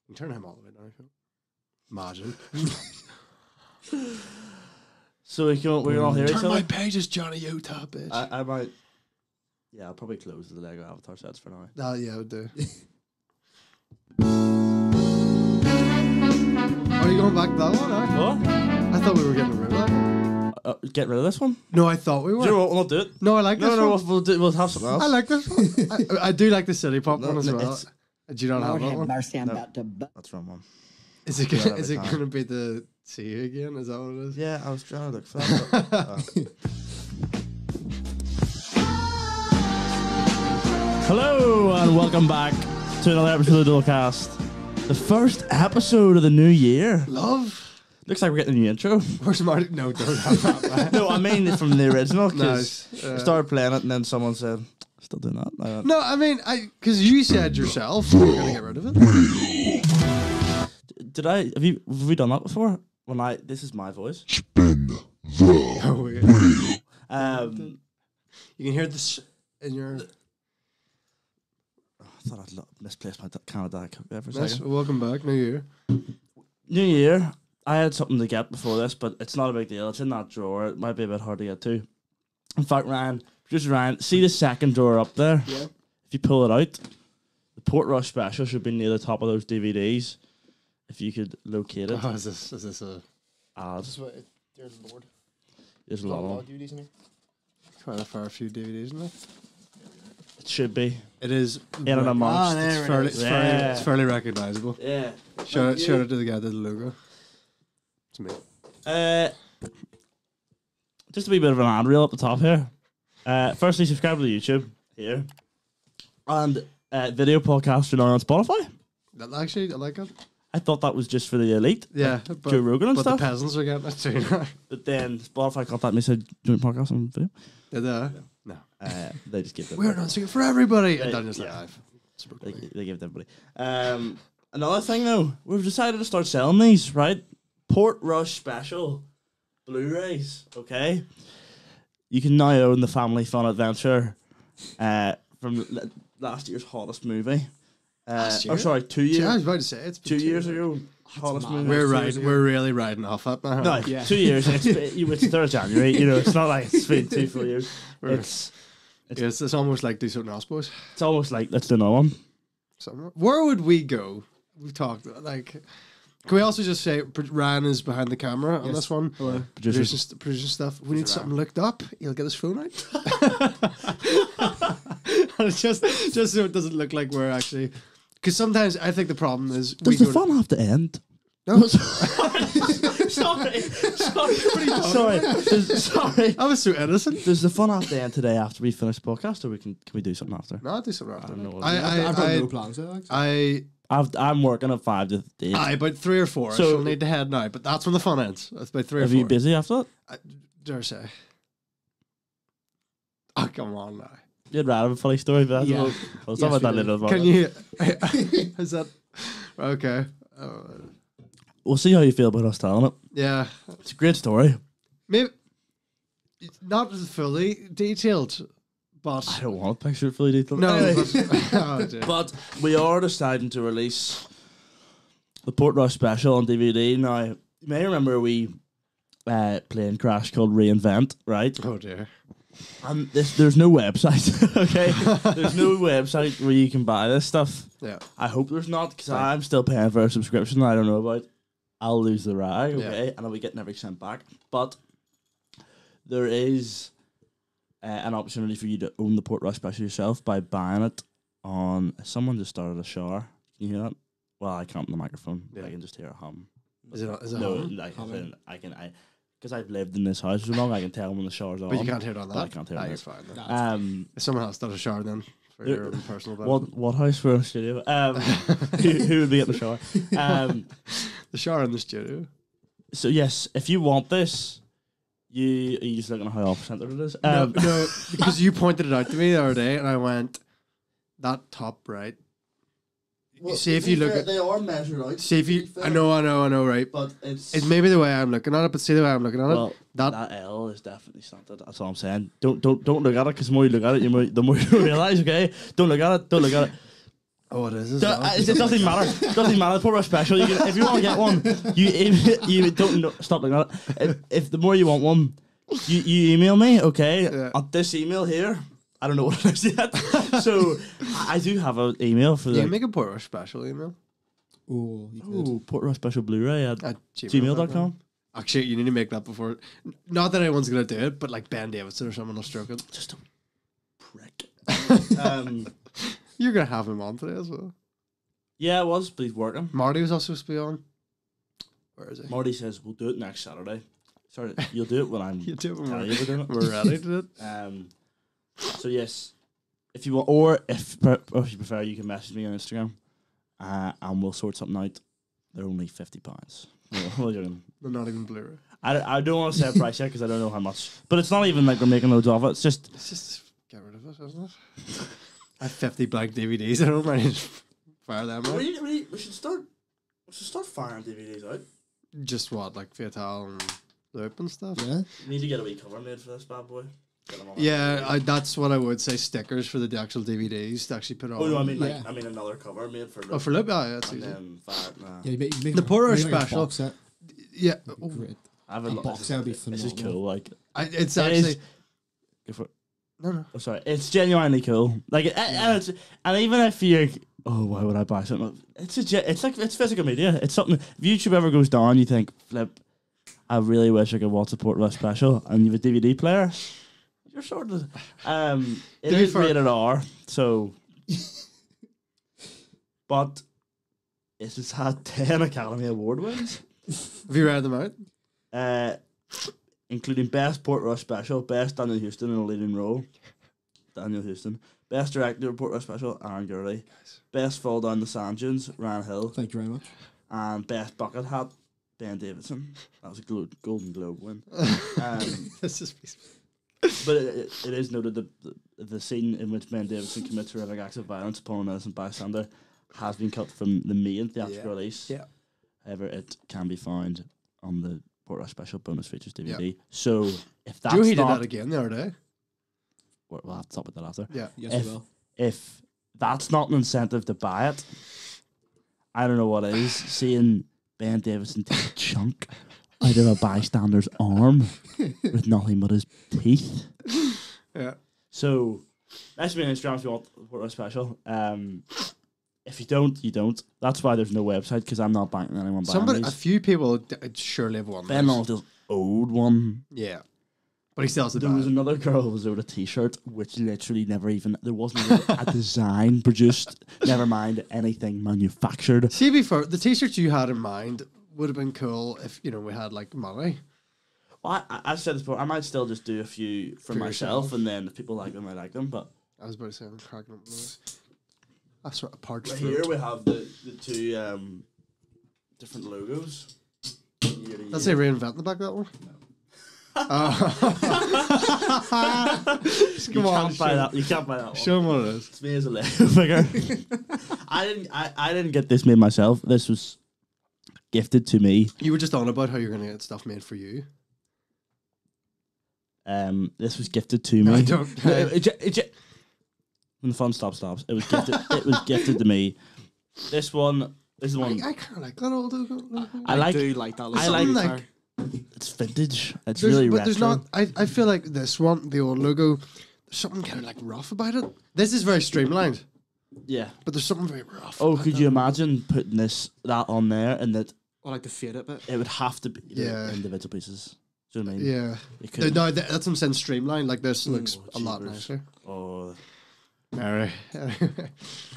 You can turn him all the way down. Imagine. So we're all here. Turn my pages, Johnny Utah, bitch. I might. Yeah, I'll probably close the Lego Avatar sets for now. Yeah, I would do. Are you going back to that one? What? I thought we were getting rid of that. Get rid of this one? No, I thought we were. Do you know what? We'll not do it. No, I like this one. We'll have something else. I like this one. I do like the City Pop one as well. Do you not have that one? Mercy, I'm No. about to... That's the wrong one. Is it gonna be the See You Again? Is that what it is? Yeah, I was trying to look for that. Hello and welcome back to another episode of Dolecast. The first episode of the new year. Love. Looks like we're getting a new intro. Where's Marty? No, don't have that. No, I mean from the original. Nice. I started playing it and then someone said, still doing that. No, I mean, because you said yourself you were going to get rid of it. Did I? Have we done that before? This is my voice. Spin the Oh, weird. You can hear this in your... I thought I'd misplaced my Canada cup there for a Nice. second. Welcome back. New Year. New Year. I had something to get before this, but it's not a big deal. It's in that drawer. It might be a bit hard to get to. In fact, producer Ryan, see the second drawer up there? Yeah. If you pull it out, the Portrush special should be near the top of those DVDs. If you could locate it. Oh, is this a... Ads. Dear Lord. There's a lot of them. DVDs in here? Quite a fair few DVDs in there. It should be. It is... In and amongst. It's fairly recognisable. Yeah. Shout out to the guy that did the logo. It's me. Just a wee bit of an ad reel up the top here. Firstly, subscribe to the YouTube here. And video podcasts are now on Spotify. Actually, I like it. I thought that was just for the elite. Yeah. Like Joe Rogan and but stuff. the peasants are getting it too. But then Spotify contacted me and said, joint podcast on video. Did they? No. They just gave it. We're announcing it for everybody. And They- then it's yeah. live. They gave it to everybody. Another thing though, we've decided to start selling these, right? Portrush Special Blu-rays, okay? You can now own the Family Fun Adventure from last year's hottest movie. Last year? Or sorry, 2 Yeah, I years. was about to say it's been 2 years ago, hottest movie. We're really riding off that now. No, Yeah. 2 years. It's 3rd of January. You know, it's not like it's been 2 full years. It's almost like do something else, boys. It's almost like let's do another one. Where would we go? We've talked like. Can we also just say Ryan is behind the camera on this one? Producing stuff. We need something looked up. He'll get his phone out. And it's just so it doesn't look like we're actually. Because sometimes I think the problem is. Does the fun have to end? No. Sorry. Sorry. I was so innocent. Does the fun have to end today after we finish the podcast, or can we do something after? No, I'll do something after. I don't know. I've got no plans there. I'm working at 5 to 8. About 3 or 4. So- So we'll need to head now. But that's when the fun ends. That's about 3 or Are 4. you busy after that? Dare say. Oh, come on now. You'd rather have a funny story, but Yeah. we'll talk about that later. Can you? Is that okay? We'll see how you feel about us telling it. Yeah, It's a great story. maybe it's not fully detailed, but I don't want to picture it fully detailed. no. Anyway, Oh, dear. but we are deciding to release the Portrush special on DVD. Now, you may remember we plane crash called Reinvent, right? Oh dear. And there's no website, okay? There's no website where you can buy this stuff. Yeah. I hope there's not, because I'm still paying for a subscription I don't know about. I'll lose the rag, okay? And I'll be getting every cent back. But there is an opportunity for you to own the Portrush special yourself by buying it on... Someone just started a shower. Can you hear that? Well, I can't on the microphone. Yeah. I can just hear a hum. Is it No, hum? I can because I've lived in this house for so long, I can tell when the shower's on. But you can't hear it on that. But I can't hear it on You're this. fine. Then. If someone else does a shower, then for There- your own personal benefit. What house for a studio? Who would be at the shower? The shower in the studio. So yes, if you want this, are you just looking at how off-centered it is? No, because you pointed it out to me the other day, and I went, that top right. Well, see if you look at. they are measured out. See if you. I know, right. But it's It's maybe the way I'm looking at it, but see the way I'm looking at well, it. That that L is definitely slanted. That's all I'm saying. Don't look at it, because the more you look at it, the more you realise. Okay, don't look at it. Oh, it is. It doesn't matter. It doesn't matter. Port Rush special. If you want to get one, you don't know, stop like that. If the more you want one, you email me. Okay, at this email here. I don't know what it is yet. So I do have an email for. You can make a Port Rush special email. Oh, Port Rush special Blu-ray at gmail.com. Actually, you need to make that before. Not that anyone's gonna do it, but like Ben Davidson or someone will stroke it. Just a prick. You're gonna have him on today as well. Yeah, it was, but he's working. Marty was also supposed to be on. Where is he? Marty says we'll do it next Saturday. Sorry, you'll do it when I'm. You do it when we're doing it. We're ready to do it. So yes, if you want, or if you prefer, you can message me on Instagram, and we'll sort something out. They're only £50. They're not even Blu-ray. I don't want to say a price yet because I don't know how much. But it's not even like we're making loads of it. It's just get rid of it, isn't it? I have 50 blank DVDs. I don't mind. Fire them out. We should start. We should start firing DVDs out. Just what, like Fatal and Loop and stuff. Yeah. You need to get a wee cover made for this bad boy. Yeah, that's what I would say. Stickers for the actual DVDs to actually put on. Oh no, I mean I mean another cover made for. For Loop, yeah, that's and easy. Then you the Port Rush special. Yeah, great. I have a box set would be phenomenal. This is cool. Like it's actually. No. Oh, sorry. It's genuinely cool. Like, and even if you're, why would I buy something? It's physical media. It's something. If YouTube ever goes down, you think, flip. I really wish I could watch a Port Rush special, and you have a DVD player. You're sort of. It is rated R, so. But it has had 10 Academy Award wins. Have you read them out? Including Best Port Rush Special, Best Daniel Houston in a leading role, Daniel Houston. Best Director Port Rush Special, Aaron Gurley. Best Fall Down the Sand Dunes, Ryan Hill. Thank you very much. And Best Bucket Hat, Ben Davidson. That was a Golden Globe win. This is but it is noted the scene in which Ben Davidson commits horrific acts of violence upon an innocent bystander has been cut from the main theatrical release. Yeah. However, it can be found on the Port Rush Special bonus features DVD. Yeah. So if that's he did that again the other day. We'll have to talk about that after. Yeah. Yes, we will. If that's not an incentive to buy it, I don't know what is. Seeing Ben Davidson take a chunk out of a bystander's arm with nothing but his teeth. Yeah. So message me on Instagram if you want the Port Rush Special. If you don't, you don't. That's why there's no website, because I'm not banking anyone buying these. A few people surely have won. Ben Longdale's owed one. Yeah. But he still has the There was another girl who was owed a t-shirt, which literally never even... There wasn't even a design produced, never mind anything manufactured. See, before, the t-shirts you had in mind would have been cool if, we had, like, money. Well, I said this before, I might still just do a few for myself, and then if people like them, I like them, but... I was about to say, I'm cracking up those. That's sort of parts right here we have the two different logos. Does it reinvent the back of that one? No. You can't buy that one. Show them what it is. It's me as a Lego figure. I didn't get this made myself. This was gifted to me. You were just on about how you're going to get stuff made for you. This was gifted to me. I don't. When the fun stops. It was gifted. It was gifted to me. This one. I kind of like that old logo. I do like that. I like. It's vintage. It's really retro. There's not. I feel like this one, the old logo. There's something kind of like rough about it. This is very streamlined. Yeah, but there's something very rough. Oh, could you imagine putting that on there and that? I like the fade it bit. It would have to be individual pieces. Do you know what I mean? Yeah. No, that's what I'm saying. Streamlined. Like this looks a lot nicer. Oh. Mary. I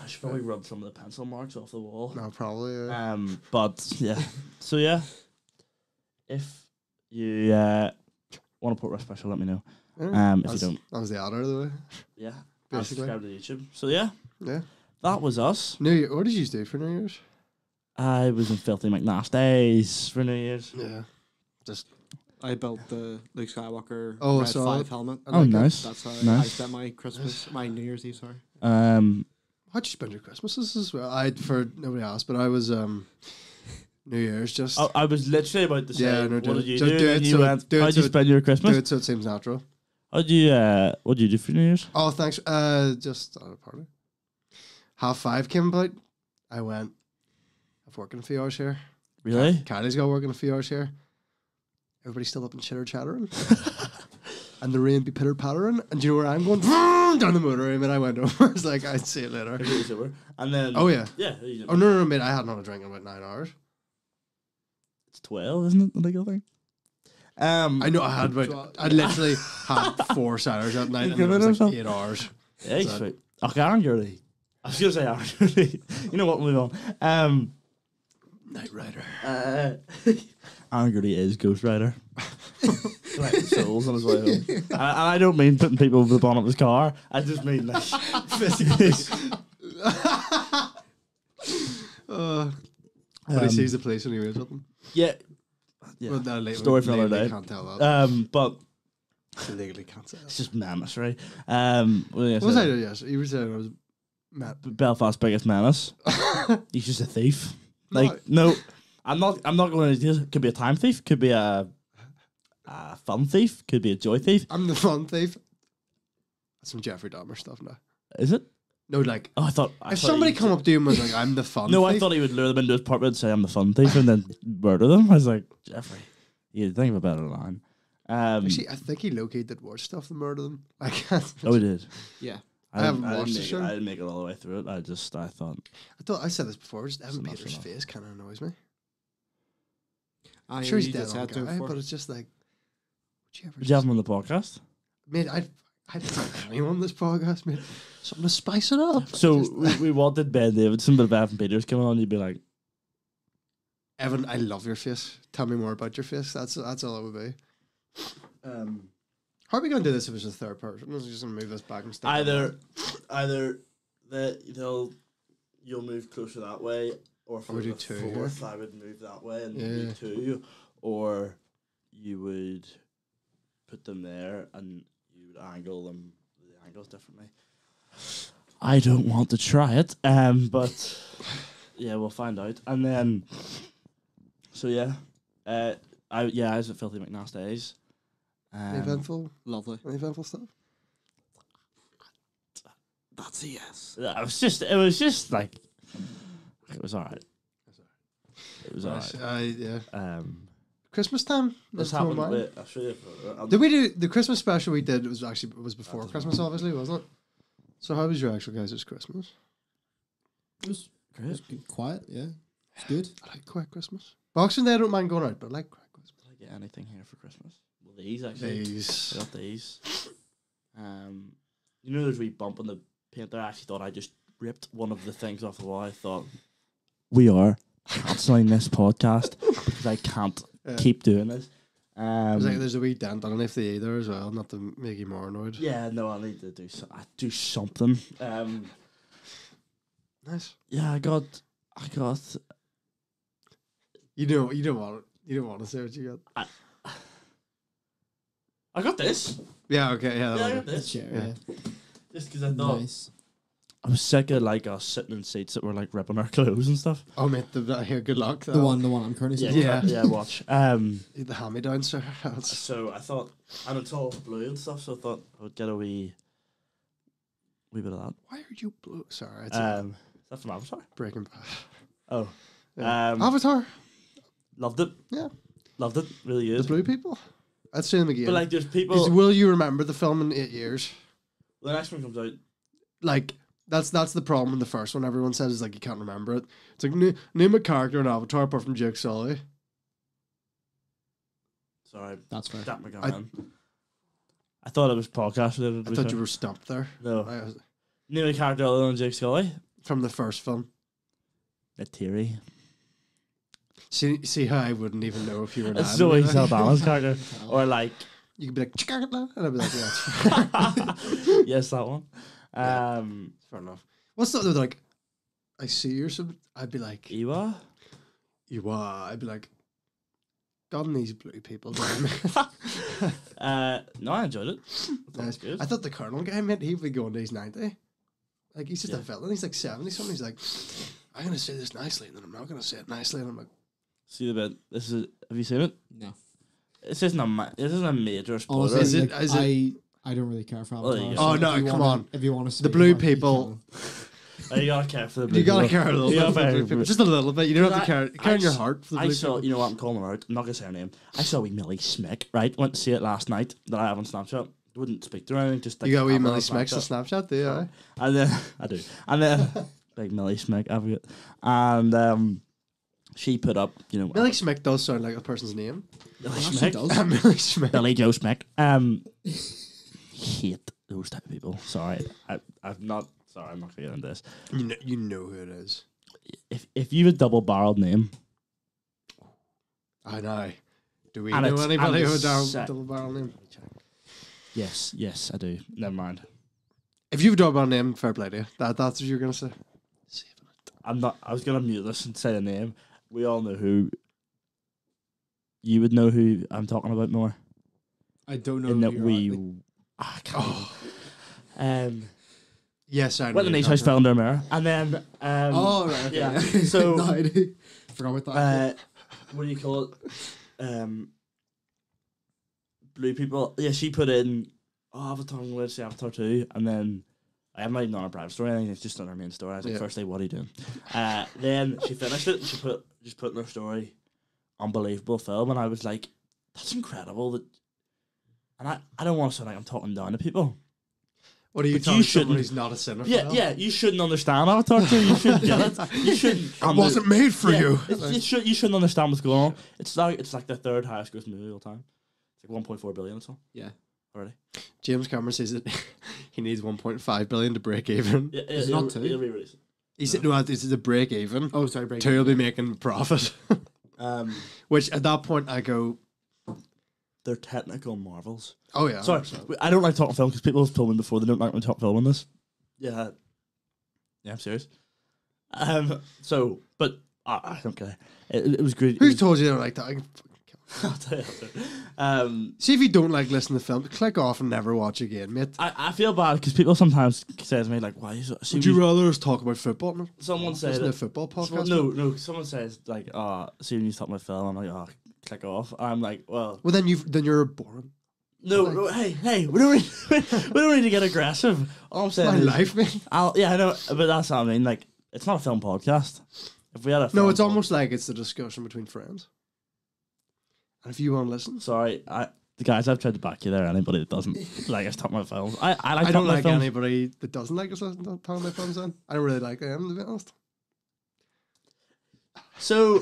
should probably rub some of the pencil marks off the wall. No, probably. Yeah. But yeah. So yeah, if you want to put Rush Special, let me know. If you don't, that was the order of the way. Yeah. Basically. Subscribe to YouTube. So yeah. Yeah. That was us. New Year. What did you do for New Year's? I was in Filthy McNasties for New Year's. Yeah. I built the Luke Skywalker Red 5 helmet. Nice. That's how I spent my my New Year's Eve, sorry. How'd you spend your Christmases as well? For nobody asked, but I was New Year's just... I was literally about to say, what did you do? How'd you spend your Christmas? Do it so it seems natural. What did you do for New Year's? Oh, thanks. Just at a party. 5:30 came about. I went, I've worked in a few hours here. Really? Kylie's got working a few hours here. Everybody's still up and chitter-chattering. And the rain be pitter-pattering. And do you know where I'm going? Down the motorway, and I went over. It's like, I'd see it later. And then... Oh, yeah. Yeah. Oh, no, mate, I hadn't had a drink in about 9 hours. It's 12, isn't it, the legal thing? I know I literally had 4 ciders that night, and it was like 8 hours. Yeah, sweet. Okay, Aaron Gurley. I was going to say Aaron Gurley. You know what, move on. Night Rider. Aaron Gurley is Ghost Rider. Collecting souls on his way home. And I don't mean putting people over the bonnet of his car. I just mean like physically. But he sees the police when he waves at them. Yeah. Well, no, story for another day. Can't tell that. But legally can't say that. it's just menace, right? What was I doing? Yes, you were saying I was Belfast's biggest menace. He's just a thief. Like no, I'm not going to. Could be a time thief. Could be a fun thief. Could be a joy thief. I'm the fun thief. That's some Jeffrey Dahmer stuff now. Is it? No, like I thought if somebody come up to him and was like, "I'm the fun." No, thief. I thought he would lure them into his apartment and say, "I'm the fun thief," and then murder them. I was like, Jeffrey, you think of a better line. Actually, I think he located did worse stuff than murder them. I can't. Oh, he did. Yeah. I haven't watched the show. I didn't make it all the way through it. I thought. I said this before. Just Evan Peters' face kind of annoys me. I'm sure he's dead on guy, but it's just like. Would you have him on the podcast? Mate, I'd tell anyone on this podcast, mate. Something to spice it up. So we wanted Ben Davidson, but if Evan Peters came on, you'd be like, Evan, I love your face. Tell me more about your face. That's all it would be. How are we going to do this if it's a third person? I'm just going to move this back and stick either you'll move closer that way, or for the fourth, I would move that way and do 2, or you would put them there and you would angle them the angles differently. I don't want to try it, but yeah, we'll find out. And then, so yeah, I was at Filthy McNass days. Eventful, lovely, eventful stuff. That's a yes. It was just like, it was alright. It was alright. Yeah. Christmas time. This happened. I'll show you. Did we do the Christmas special we did? It was before Christmas, obviously, wasn't it? So how was your actual guys' Christmas? It was great. It was quiet. Yeah, it's good. I like quiet Christmas. Boxing Day, I don't mind going out, but I like quiet Christmas. Did I get anything here for Christmas? Well, these actually. I got these. You know, there's a wee bump on the paint there. I actually thought I just ripped one of the things off the wall. I thought we are cancelling this podcast because I can't keep doing this. There's a wee dent underneath the E there as well, not to make you more annoyed. Yeah, no, I need to do something. Nice. Yeah, I got. You don't want to say what you got. I got this. Yeah. Okay. Yeah. I got this. Yeah. Just because I thought I was sick of like us sitting in seats that were like ripping our clothes and stuff. Oh mate, here. Good luck. The one I'm currently sitting. Yeah. Watch. The hand-me-down, sir. So I thought, and it's all blue and stuff. So I thought I would get a wee bit of that. Why are you blue? Sorry. Is that from Avatar? Breaking Bad. Oh. Yeah. Avatar. Loved it. Yeah. Loved it. Really is. The blue people. Let's see them again. But like, there's people. Will you remember the film in 8 years? The next one comes out. Like. That's the problem in the first one. Everyone says is like you can't remember it. It's like name a character in Avatar apart from Jake Sully. Sorry, that's fair. I thought it was podcast related. I thought you were stumped there. No. Name a character other than Jake Sully from the first film. Terry. See how I wouldn't even know if you were. It's Zoe Saldana's character, or like you could be like, and I'd be like, yeah. Yes, that one. Fair enough. What's the other like? I see you or something. I'd be like Iwa. I'd be like, God, these blue people. No, I enjoyed it. Nice. Good. I thought the Colonel guy meant he'd be going to his 90. Like he's just a villain. He's like 70 something. He's like, I'm gonna say this nicely, and then I'm not gonna say it nicely, and I'm like, see the bit. Have you seen it? No. This isn't a major spoiler. Honestly, I don't really care for Avatar. Oh no, come on. If you want to see the blue people, You gotta care for the blue You gotta people. care a little You bit. gotta For the care blue people. for- Just a little bit. You don't have to care. Care in your s- heart for the I blue saw, people. you know what, I'm calling her out. I'm not gonna say her name. I saw wee Millie Smick, right? Went to see it last night that I have on Snapchat. Wouldn't speak to her or anything, just like You got wee have her on Millie Smicks on Snapchat, do you? Aye? And then I do. And then big Millie Smick advocate. And she put up, you know, Millie Smick does sound like a person's name. Millie She Smick. does. Millie Smick. Billy Joe Smick. Hate those type of people. Sorry. I'm not gonna get into this. You know who it is. If you have a double barreled name, I know. Do we And know it's- anybody and with it's a set- double barrel name? yes, I do. Never mind. If you've a double barrel name, fair play to you. That's what you're gonna say. I'm not. I was gonna mute this and say a name. We all know who. You would know who I'm talking about more. I don't know. In that who we. you're I can't even. Yes, I know. Went to the nice house, fell under a mirror, and then. Oh, right. Okay. Yeah. So. No idea. Forgot about that. What do you call it? Blue people. Yeah, she put in. Oh, Avatar, I'm going to say Avatar 2, and then. I'm not even on a private story. I think it's just on her main story. I was like, firstly, what are you doing? Then she finished it. And she put in her story, unbelievable film, and I was like, that's incredible. That, and I don't want to sound like I'm talking down to people. What are you But talking you to someone shouldn't- who's not a cinephile? Yeah, you shouldn't understand Avatar 2. You shouldn't get it. You shouldn't. It wasn't made for you. You shouldn't understand what's going on. It's like the third highest grossing movie of all time. It's like 1.4 billion or so. Yeah. Already. James Cameron says that he needs 1.5 billion to break even. Yeah, Is it not two? It'll re-release it. He said, no, this is a break even. Oh, sorry, break. 2 will be making profit. Which at that point I go, They're technical marvels. oh yeah. Sorry, I don't like talking film because people have told me before they don't like when I talk film on this. Yeah, I'm serious. So, but I don't care. It was great. Who told you they don't like that? I can fucking kill I'll tell you. See if you don't like listening to film, click off and never watch again, mate. I feel bad because people sometimes say to me like, "Why is it?" Would you rather us talk about football? No? Someone said Isn't it a football podcast? no. Someone says like, see when you talk about film, I'm like, click off. I'm like, well, Well, then you're boring. no, hey, we don't need to get aggressive. All I'm saying My is, life, man. I know, but that's what I mean. Like, it's not a film podcast. If we had a film No, it's almost like it's the discussion between friends. And if you want to listen, sorry, the guys, I've tried to back you there. Anybody that doesn't like us talking about films, I like. I talking don't about like films. anybody that doesn't like us talking about films. Then I don't really like them, to be honest. So,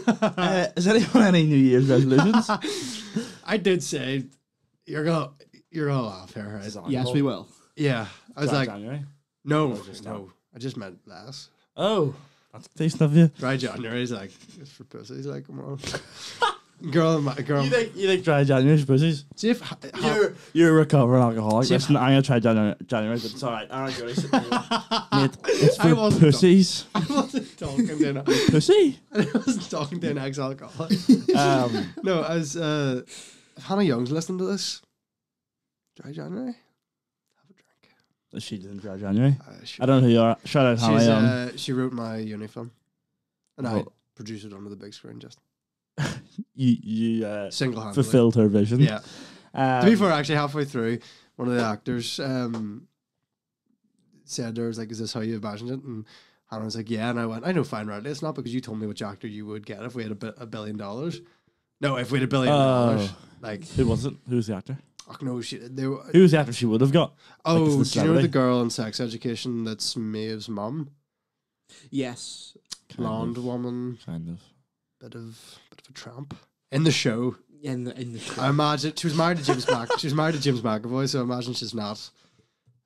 is anyone any New Year's resolutions? I did say you're gonna laugh here, right? Yes, we will. Yeah, I was like, January. no, just no, I just meant last. Oh, that's decent of you. Dry January is like it's for pussies. Like, come on, girl. You think dry January is pussies? See if You're a recovering alcoholic. See if- Listen, I'm gonna try January, but it's alright. I'm gonna mate, it's I for wasn't pussies. I wasn't talking to an Pussy. I wasn't talking to an ex-alcoholic. No, I was. If Hannah Young's listening to this, Dry January, have a drink. She didn't dry January. She, I don't know who you are. Shout out Hannah Young. She wrote my uni film, and I Oh. produced it onto the big screen just You single-handedly. fulfilled her vision. Yeah. To be fair, actually, halfway through, one of the actors said there was like, "Is this how you imagined it?" And Hannah was like, "Yeah." And I went, "I know fine, right? It's not because you told me which actor you would get if we had $1 billion. No, if we had $1 billion, like Who was it? Who was the actor? oh no, they were, Who was the actor she would have got? oh, Like, it's the do you know the celebrity? girl in Sex Education that's Maeve's mum? Yes. Blonde woman, Kind of. bit of a tramp in the show. In the I imagine she was married to James She was married to James McAvoy, so I imagine she's not.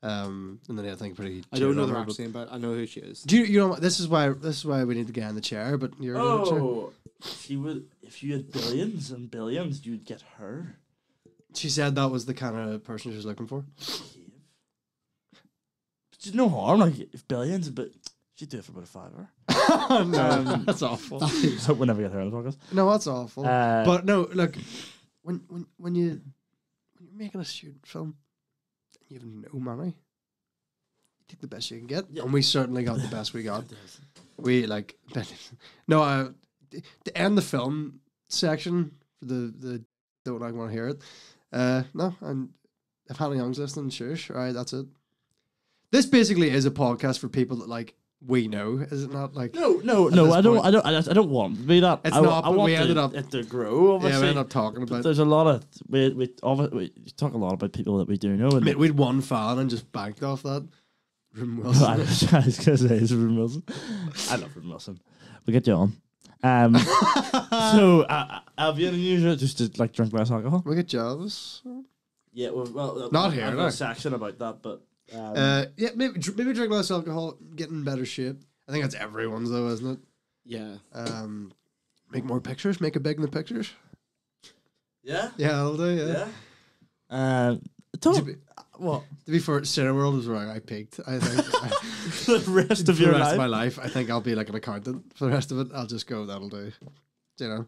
And then I think pretty. I don't know the cheered on her, rap scene, but I know who she is. Do you know? This is why we need to get in the chair. But you're in the chair. Oh, she would. If you had billions and billions, you'd get her. She said that was the kind of person she was looking for. But there's no harm, like if billions, but she'd do it for about a $5. No, that's awful. Hope we never get her on the podcast. No, that's awful. But no, look, when you're making a student film, and you have no money, you take the best you can get, and we certainly got the best we got. We like no, to end the film section for the don't like want to hear it. No, and if Hannah Young's listening, shush. All right, that's it. This basically is a podcast for people that like we know, is it not? Like no. I don't want to be that. It's I not. But want we ended up it to grow. Obviously, yeah, we ended up talking about. There's a lot of we talk a lot about people that we do know. And we'd one fan and just banked off that. Room I Wilson. was gonna say it's Room Wilson. I love Room Wilson. We'll get you on. So have you any news just to like drink less alcohol? We get Jarvis. Yeah, well not here. I've got a section about that, but yeah, maybe drink less alcohol, get in better shape. I think that's everyone's though, isn't it? Yeah. Make more pictures. Make it big in the pictures. Yeah. Yeah, I'll do. Yeah. What? To be fair, Cineworld was where I peaked. I think the rest of your life. Of my life, I think I'll be like an accountant for the rest of it. I'll just go. That'll do. You know.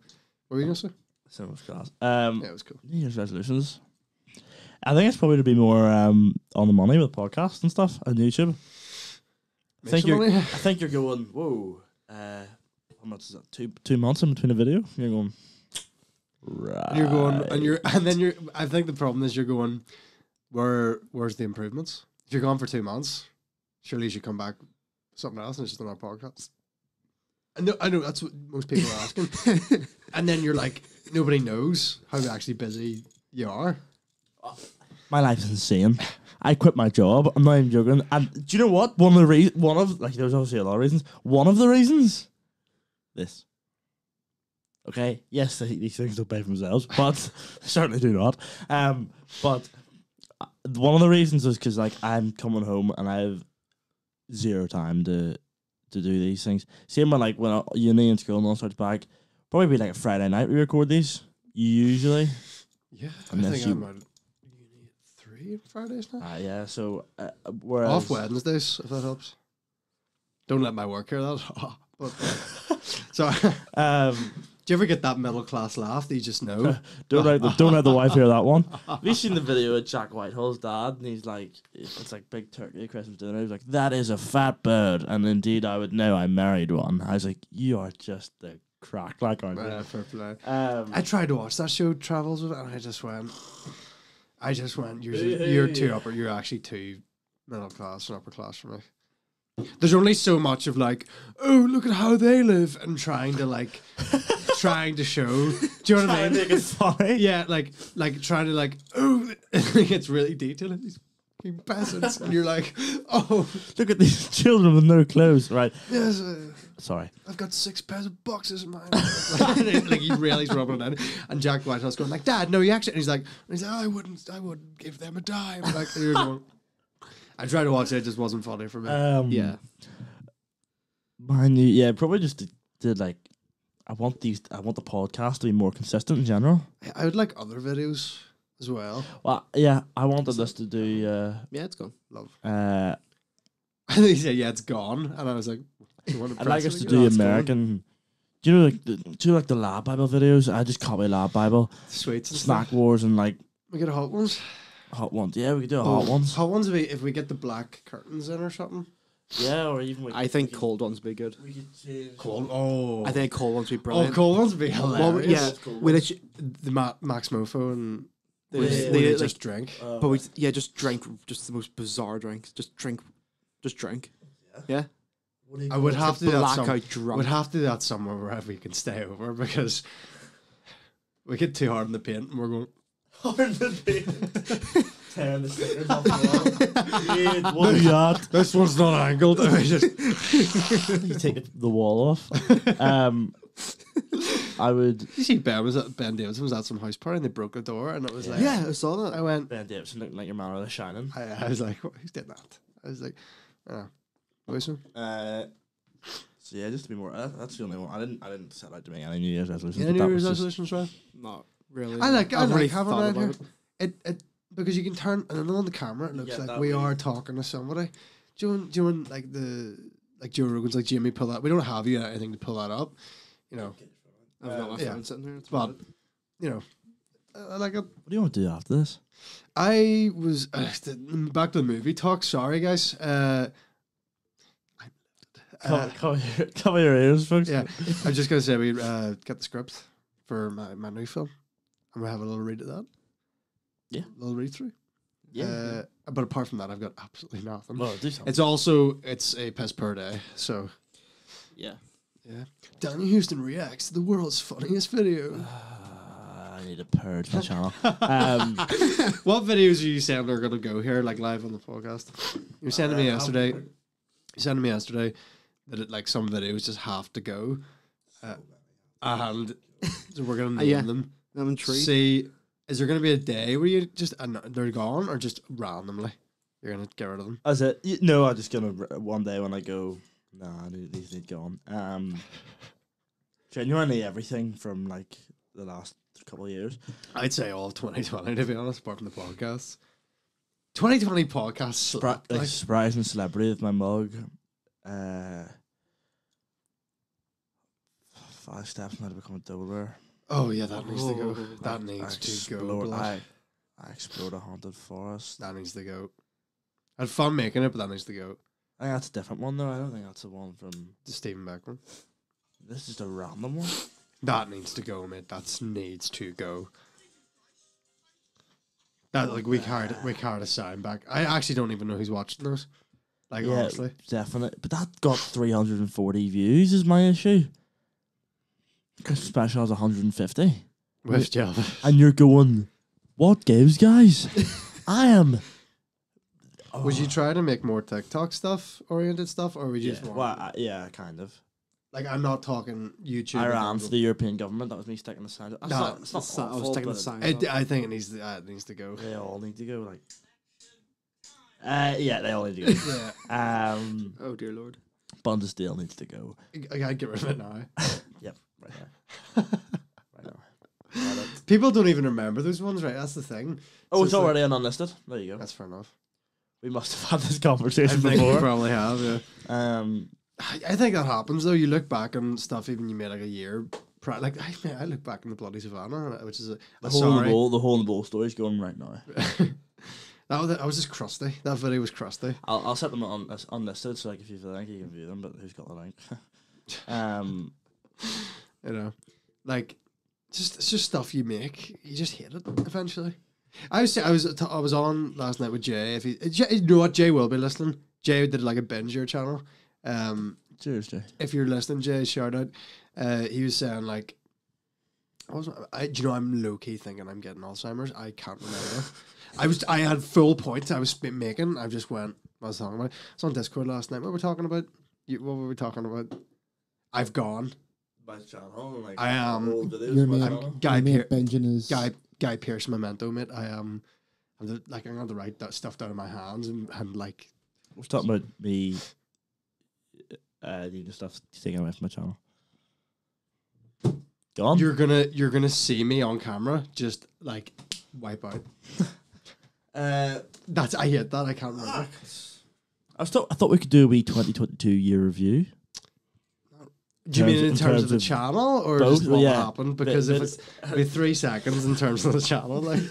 What were you gonna say? So much class. Yeah, it was cool. New Year's resolutions. I think it's probably to be more on the money with podcasts and stuff on YouTube. I think you're going. Whoa. How much is that? 2 months in between a video. You're going. Right. And then I think the problem is you're going. Where's the improvements? If you're gone for 2 months, surely you should come back with something else and it's just on our podcast. I know that's what most people are asking. And then you're like, nobody knows how actually busy you are. My life's insane. I quit my job. I'm not even joking. And do you know what? There's obviously a lot of reasons. One of the reasons, this. Okay, yes, these things don't pay for themselves, but certainly do not. But one of the reasons is because like I'm coming home and I have zero time to do these things. Same when uni and school and all starts back. Probably be like a Friday night we record these usually. Yeah, I think I'm at uni at 3 Fridays now. Yeah. So whereas off Wednesdays if that helps. Don't let my work hear that. But so. Do you ever get that middle class laugh that you just know? Don't let the wife hear that one. Have you seen the video of Jack Whitehall's dad? And he's like, it's like big turkey Christmas dinner. He's like, that is a fat bird, and indeed I would know I married one. I was like, you are just the crack, like aren't you? Fair play. I tried to watch that show, Travels with it, and I just went. You're too upper. You're actually too middle class and upper class for me. There's only so much of like, oh, look at how they live, and trying to show. Do you know what I mean? Make it funny. Yeah, like trying to like, oh, it's really detailed. These peasants, and you're like, oh, look at these children with no clothes, right? Yes. Sorry, I've got 6 pairs of boxes in mine. Like he really is rubbing it in, and Jack Whitehall's going like, Dad, no, you actually. And he's like, oh, I wouldn't give them a dime. Like, and you're going, I tried to watch it, it just wasn't funny for me. Yeah. Probably just did like I want the podcast to be more consistent in general. I would like other videos as well. Well, yeah, I wanted us to do yeah, it's gone. Love. I think he said, yeah, it's gone. And I was like, I'd like us to do American. Do you know like the Lab Bible videos? I just copy Lab Bible. Sweets and Snack stuff. Wars and like we get a hot ones. Hot ones, yeah, we could do a hot ones. Hot ones if we get the black curtains in or something. Yeah, or even I think cold ones would be good. We could change cold. Oh, I think cold ones would be brilliant. Oh, cold ones would be hilarious. Well, yeah, with the Max Mofo and they just drink. But we just drink just the most bizarre drinks. Just drink. Yeah. I would have to do that. Drunk. Would have to do that somewhere where we can stay over because we get too hard in the paint and we're going. Hard in the paint. Tearing the stickers off the wall. What are you at? This one's not angled. You take the wall off. I would. You see, Ben Davidson was at some house party and they broke a door and it was like, yeah, I saw that. I went, Ben Davidson looking like your man with a shining. I was like, who's did that? I was like, oh, So yeah, just to be more. That's the only one. I didn't set out to make any New Year's resolutions. Any New Year's resolutions, right? Not really. I like having it here. It because you can turn and then on the camera it looks like we are talking to somebody. Do you want like the Joe Rogan's like Jimmy pull that? We don't have you anything to pull that up, you know. I've got my phone sitting here. But you know, I like it. What do you want to do after this? I was back to the movie talk. Sorry, guys. Cover your ears, folks. Yeah, I'm just gonna say we get the script for my new film, and we'll have a little read of that. Yeah, a little read through. Yeah, But apart from that, I've got absolutely nothing. Well, do something. It's a piss per day. So Yeah. yeah. Danny Houston reacts to the world's funniest video. I need to purge my channel. What videos are you saying are gonna go here, like live on the podcast? You were sending me yesterday. You sent me yesterday that some videos just have to go, and so we're gonna name them. I'm intrigued. See, is there gonna be a day where you just they're gone, or just randomly you're gonna get rid of them? Is it? No, I'm just gonna one day when I go. Nah, these need gone. Genuinely everything from like the last couple of years. I'd say all of 2020 to be honest, apart from the podcasts. 2020 podcasts slapped. Surprise and celebrity with my mug. 5 steps now to become a doubler. Oh yeah, that needs to go. That needs to go. I explored a haunted forest. That needs to go. I had fun making it, but that needs to go. I think that's a different one though. I don't think that's the one from The Stephen Beckman. This is a random one. That needs to go, mate. That needs to go. That we hired a sign back. I actually don't even know who's watching those. Like honestly, definitely. But that got 340 views. Is my issue. Christmas special has 150. With Java. And you're going, what gives, guys? I am. Would you try to make more TikTok oriented stuff, or would you just want? Well, yeah, kind of. Like, I'm not talking YouTube. I ran for the European government. That was me sticking the sign. It's not I was sticking the sign. I think it needs to go. They all need to go. Yeah, they all need to go. Yeah. Oh dear Lord. Bundesdale needs to go. I gotta get rid of it now. Yep, right now. Right now. People don't even remember those ones, right? That's the thing. Oh, So it's already unlisted. There you go. That's fair enough. We must have had this conversation I think before. we probably have. Yeah. I I think that happens though. You look back on stuff even you made like a year. I look back in the bloody Savannah, which is the hole in the ball story's going right now. That was just crusty. That video was crusty. I'll set them on unlisted, so like if you have the link, you can view them. But who's got the link? You know, like it's just stuff you make. You just hate it eventually. I was on last night with Jay. You know what, Jay will be listening. Jay did like a binge your channel. Cheers, Jay. If you're listening, Jay, shout out. He was saying like, I'm low key thinking I'm getting Alzheimer's. I can't remember. I had full points I was making. I just went. What was I talking about? It's on Discord last night. What were we talking about? What were we talking about? I've gone. My channel, like I am. Videos, Guy Pearce Memento, mate. I'm going to write that stuff down in my hands and like. We're talking about me. Needing stuff taken away from my channel. Gone. You're gonna see me on camera just like wipe out. I hate that. I can't remember. I thought we could do a wee 2022 year review. Do you mean in terms of the channel or both? just what happened? Because if it's be 3 seconds in terms of the channel, like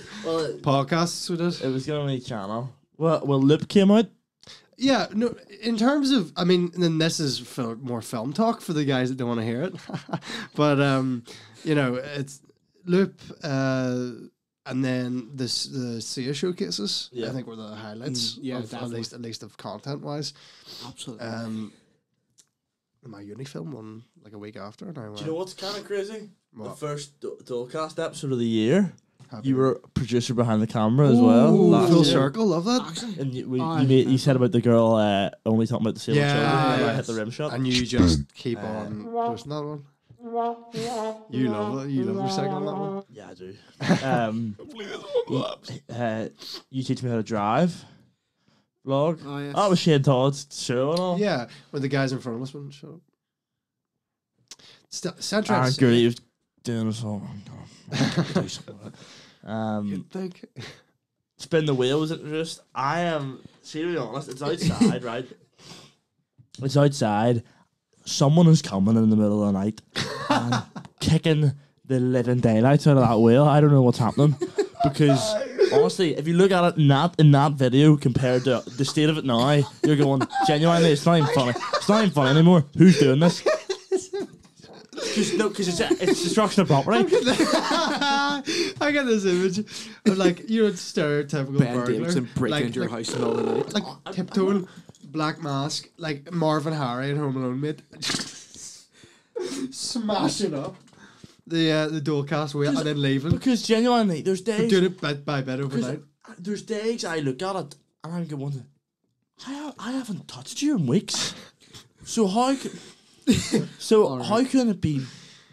podcasts we did. It was gonna be channel. Well, Lip came out. Yeah, no. In terms of, I mean, then this is more film talk for the guys that don't want to hear it. But it's Loop, and then the SEA showcases. Yeah. I think were the highlights. At least of content wise. Absolutely. My uni film won like a week after, and I went. Do you know what's kind of crazy? What? The first Dolecast episode of the year. You were a producer behind the camera as well. Full circle, love that. And you said about the girl only talking about the sale of children. I hit the rim shot. And you just keep on posting that one. You love it. You love recycling that one. Yeah, I do. You teach me how to drive. Vlog. Oh, yes. That was Shane Todd's show and all. Yeah, when the guys in front of us wouldn't show up. Aaron Gurley was doing us all. Do something with it. You'd think. Spin the wheel was introduced. I am, to be honest, it's outside, right? It's outside. Someone is coming in the middle of the night and kicking the living daylights out of that wheel. I don't know what's happening because honestly, if you look at it in that video compared to the state of it now, you're going genuinely. It's not even funny. It's not even funny anymore. Who's doing this? because it's destruction of property. I got this image of like stereotypical Ben burglar, Davidson breaking into your house in the middle of the night. like tiptoeing, black mask, like Marvin Harry in Home Alone, mate. Smashing up the Dolecast way and then leaving. Because genuinely, there's days doing it bit by bit overnight. There's days I look at it and I'm going, I haven't touched you in weeks. So how can it be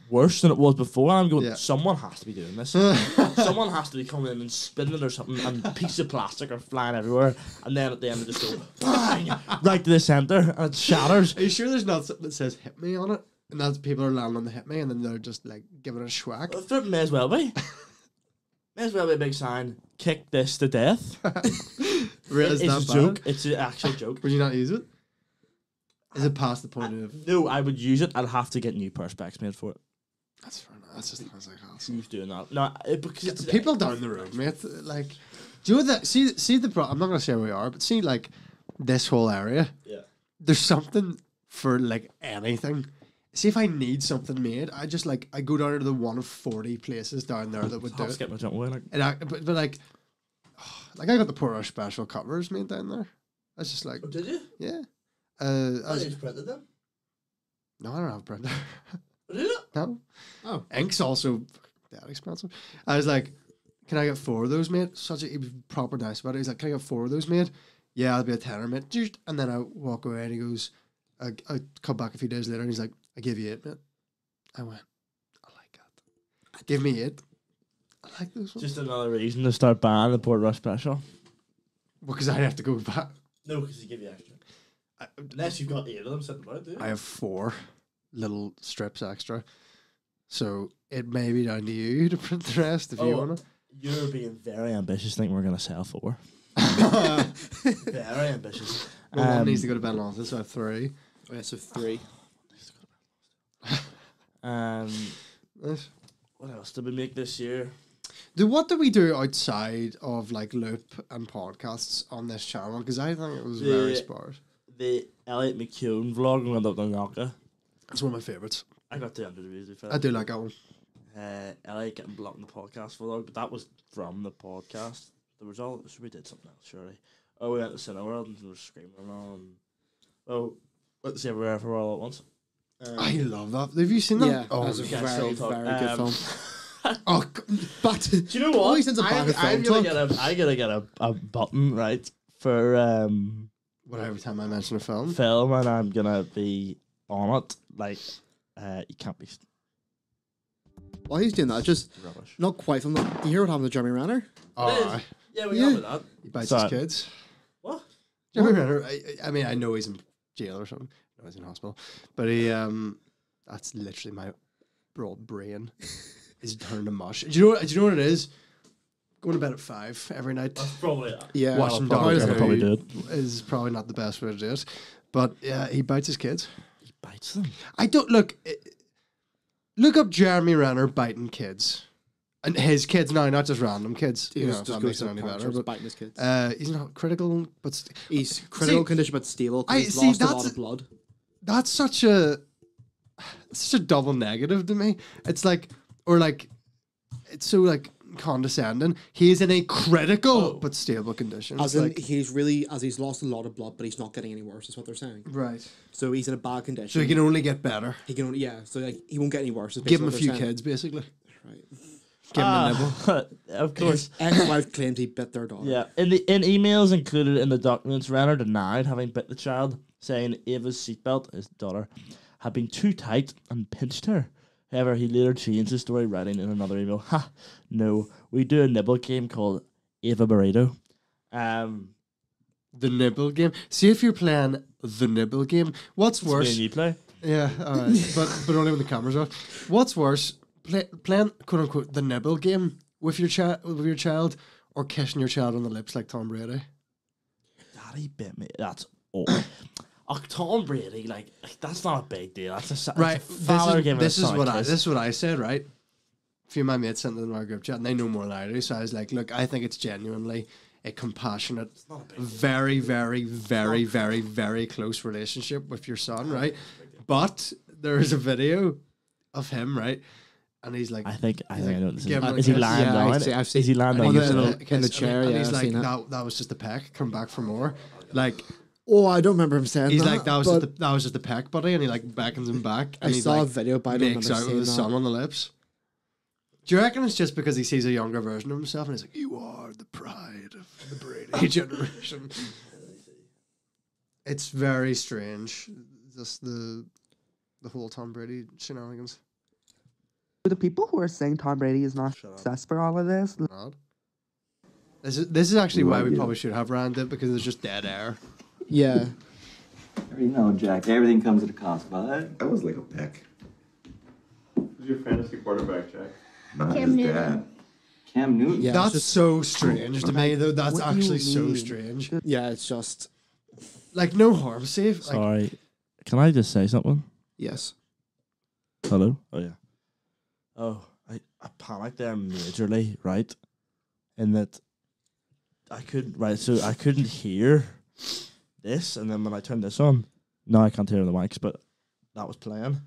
worse than it was before? And I'm going, someone has to be doing this. Someone has to be coming in and spinning it or something, and pieces of plastic are flying everywhere. And then at the end, it just goes bang right to the centre, and it shatters. Are you sure there's not something that says "hit me" on it? And that's people are landing on the "hit me," and then they're just like giving it a schwack. Well, may as well be. May as well be a big sign. Kick this to death. It's a joke. It's an actual joke. Would you not use it? Is it past the point of? No, I would use it. I'd have to get new perspex made for it. That's fair enough. That's just like who's doing that? No, because people down the road, mate. Like, do you know that? See the problem. I'm not gonna say where we are, but see like this whole area. Yeah. There's something for like anything. See if I need something made, I go down to the one of 40 places down there that would do it. Get my jump away, like. But like I got the Port Rush special covers made down there. That's just like. Oh, did you? Yeah. You just printed them? No, I don't have a printer. Did you? No. Oh. Ink's also that expensive. I was like, can I get 4 of those made? He was proper nice about it. He's like, can I get 4 of those made? Yeah, I'll be a tenner, mate. And then I walk away and he goes, I come back a few days later and he's like, I give you 8, mate. I went, I like that. Give me 8. I like those ones. Just another reason to start buying the Port Rush special. Because I have to go back. No, because they give you extra. Unless you've got 8 of them sitting about, do you? I have 4 little strips extra. So it may be down to you to print the rest if you want to. You're being very ambitious. Think we're going to sell 4. Very ambitious. One needs to go to Ben Lawson, so I have 3. Oh, yeah, so 3. Nice. What else did we make this year? What did we do outside of like Loop and podcasts on this channel? Because I think it was very sparse. The Elliot McCune vlog when we went up to Naka. That's one of my favourites. I got 200 views. I do like that one. Elliot getting blocked in the podcast vlog, but that was from the podcast. The result, we did something else, surely. Oh, we went to Cineworld and we were screaming and all. And, went to see Everywhere for All at Once. I love that. Have you seen that? Yeah, oh, that's a very good film. Back to. Do you know what? Always ends up back I'm gonna get a button right for what every time I mention a film, and I'm gonna be on it. Like, you can't be. While he's doing that, just rubbish. Not quite from the. Do you hear what happened to Jeremy Renner? Oh, yeah, we have that. He bites his kids. What? Jeremy Renner. I mean, I know he's in jail or something. No, he's in hospital. But he, that's literally my broad brain is turned to mush. Do you know what it is? Going to bed at 5 every night. That's probably it. Yeah, watching Doctor Who is probably not the best way to do it. But yeah, he bites his kids. He bites them. I don't look. Look up Jeremy Renner biting kids. And his kids now, not just random kids. He just goes to any better, but biting his kids. He's not critical, but he's critical condition, but stable. He's lost a lot of blood. That's such a double negative to me. It's like, or like, it's so like condescending. He's in a critical but stable condition. As in, he's lost a lot of blood, but he's not getting any worse. Is what they're saying. Right. So he's in a bad condition. So he can only get better. He can only So like he won't get any worse. Give him a few kids, basically. Right. Give him a nibble. Of course. Ex-wife claimed he bit their daughter. Yeah. In emails included in the documents, Renner denied having bit the child, saying Ava's seatbelt, his daughter, had been too tight and pinched her. However, he later changed his story, writing in another email, no, we do a nibble game called Ava Burrito. The nibble game? See if you're playing the nibble game. What's worse? You play? Yeah, alright. but only when the camera's off. What's worse? Playing quote unquote the nibble game with your child, or kissing your child on the lips like Tom Brady. Daddy bit me. That's awful. Tom Brady, like that's not a big deal. That's a right. This is what I said. Right. A few of my mates sent it in our group chat, and they know more than I do. So I was like, look, I think it's genuinely a compassionate, very, very, very, very, very close relationship with your son, right? But there is a video of him, right? And he's like, I think I know what this give him a is. Is he kiss. lying down? I've seen. Is he lying and down? he gives him a in kiss, the chair, and yeah, he's I've like, seen it. that was just a peck. Come back for more. Like, Oh, I don't remember him saying he's that. like, that but was just a peck, buddy, and he like beckons him back, I and he saw a like video by him. makes out with his son on the lips. Do you reckon it's just because he sees a younger version of himself, and he's like, "You are the pride of the Brady generation"? It's very strange. Just the whole Tom Brady shenanigans. The people who are saying Tom Brady is not success for all of this. Not. This is actually why we probably should have Rand it, because there's just dead air. Yeah. You know, Jack, everything comes at a cost, bud. That was like a peck. Who's your fantasy quarterback, Jack? Not Cam his Newton. dad. Cam Newton. Yeah. That's it's just, so strange to me, though. That's What do actually you so mean? strange. yeah, it's just Like, no harm save. Like, Sorry, can I just say something? yes. Hello. Oh yeah. Oh, I panicked there majorly, right? In that I couldn't hear this, and then when I turned this on, now I can't hear the mics, but that was playing.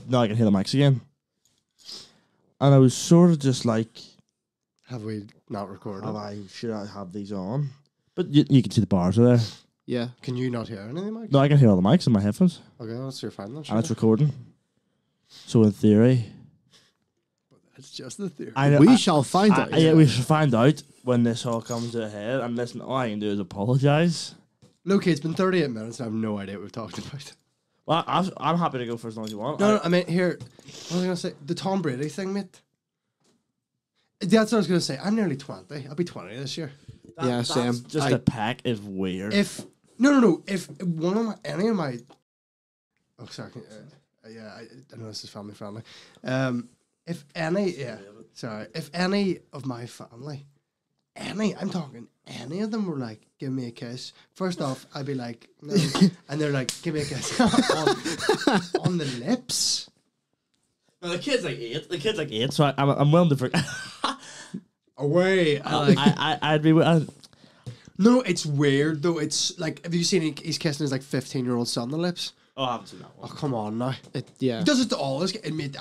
Now I can hear the mics again, and I was sort of just like, have we not recorded? should I have these on? But you can see the bars are there. Yeah. Can you not hear anything, Mike? No, I can hear all the mics in my headphones, Okay, that's your fine then. and it's recording. So in theory, It's just the theory. I know. We shall find out. Yeah, we should find out when this all comes to a head. And listen, all I can do is apologise. Loki, it's been 38 minutes and I have no idea what we've talked about. Well, I'm happy to go for as long as you want. No, I mean, here, what was I going to say? The Tom Brady thing, mate. That's what I was going to say. I'm nearly 20. I'll be 20 this year. Yeah, same. Just a pack is weird. If, if any of my, oh, sorry, yeah, I know this is family friendly. If any of my family, I'm talking any of them were like, give me a kiss. First off, I'd be like, no. And they're like, give me a kiss on the lips. Well, the kid's like 8. The kid's like 8, so I'm willing to forget. Away. I'd be. No, it's weird though. It's like, have you seen he's kissing his like 15-year-old son on the lips? Oh, I haven't seen that Oh, one. come on now. Yeah. He does it to all us. Admit,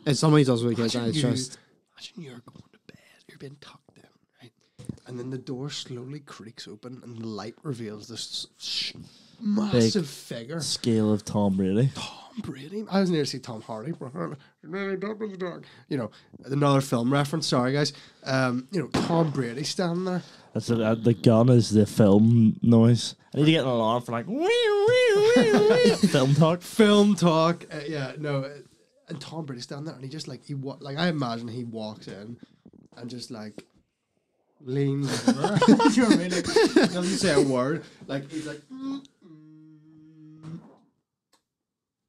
And somebody does what he does, and it's just imagine you're going to bed, you're being tucked in, right? And then the door slowly creaks open and the light reveals this massive figure. Scale of Tom Brady. Tom Brady. I was near to see Tom Hardy. You know, another film reference. Sorry, guys. You know, Tom Brady standing there. That's the gun is the film noise. I need to get an alarm for like film talk. Film talk. Yeah, no. And Tom Brady's standing there, and he just like I imagine he walks in, and just like leans over. You know what I mean? Like, he doesn't say a word. Like he's like,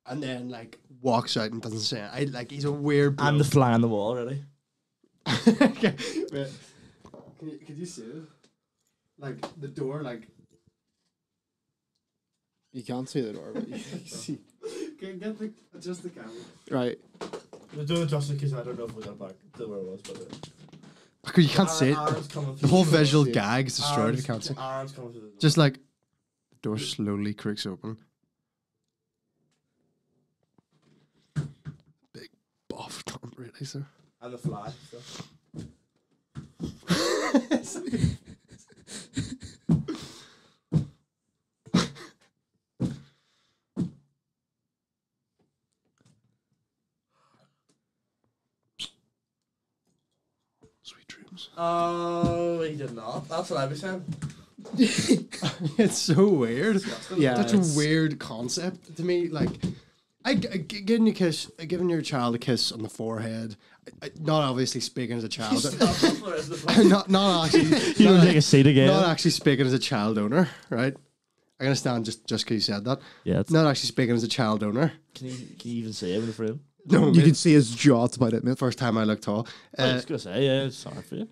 and then like walks out and doesn't say it. Like he's a weird. I'm the fly on the wall already. Okay, wait. Could you see it? Like the door, like you can't see the door, but you can see. Adjust the camera. right. We're doing just in case I don't know if we got back to where it was, but Because you can't see it. The whole visual gag is destroyed if you can't see. Just like the door slowly creaks open. Big buff Tom Brady, sir. And the fly. So. Sweet dreams. Oh, he did not. That's what I was saying. It's so weird. Yeah, Such a weird concept to me. Like, giving your child a kiss on the forehead. Not obviously speaking as a child. not actually. You don't take a seat again. Not actually speaking as a child owner, right? I'm gonna stand just because you said that. Yeah. It's, Not actually speaking as a child owner. can you even see him in the frame? No, You can see his jaw. That's about it, mate. first time I looked tall. I was gonna say, yeah, sorry for you.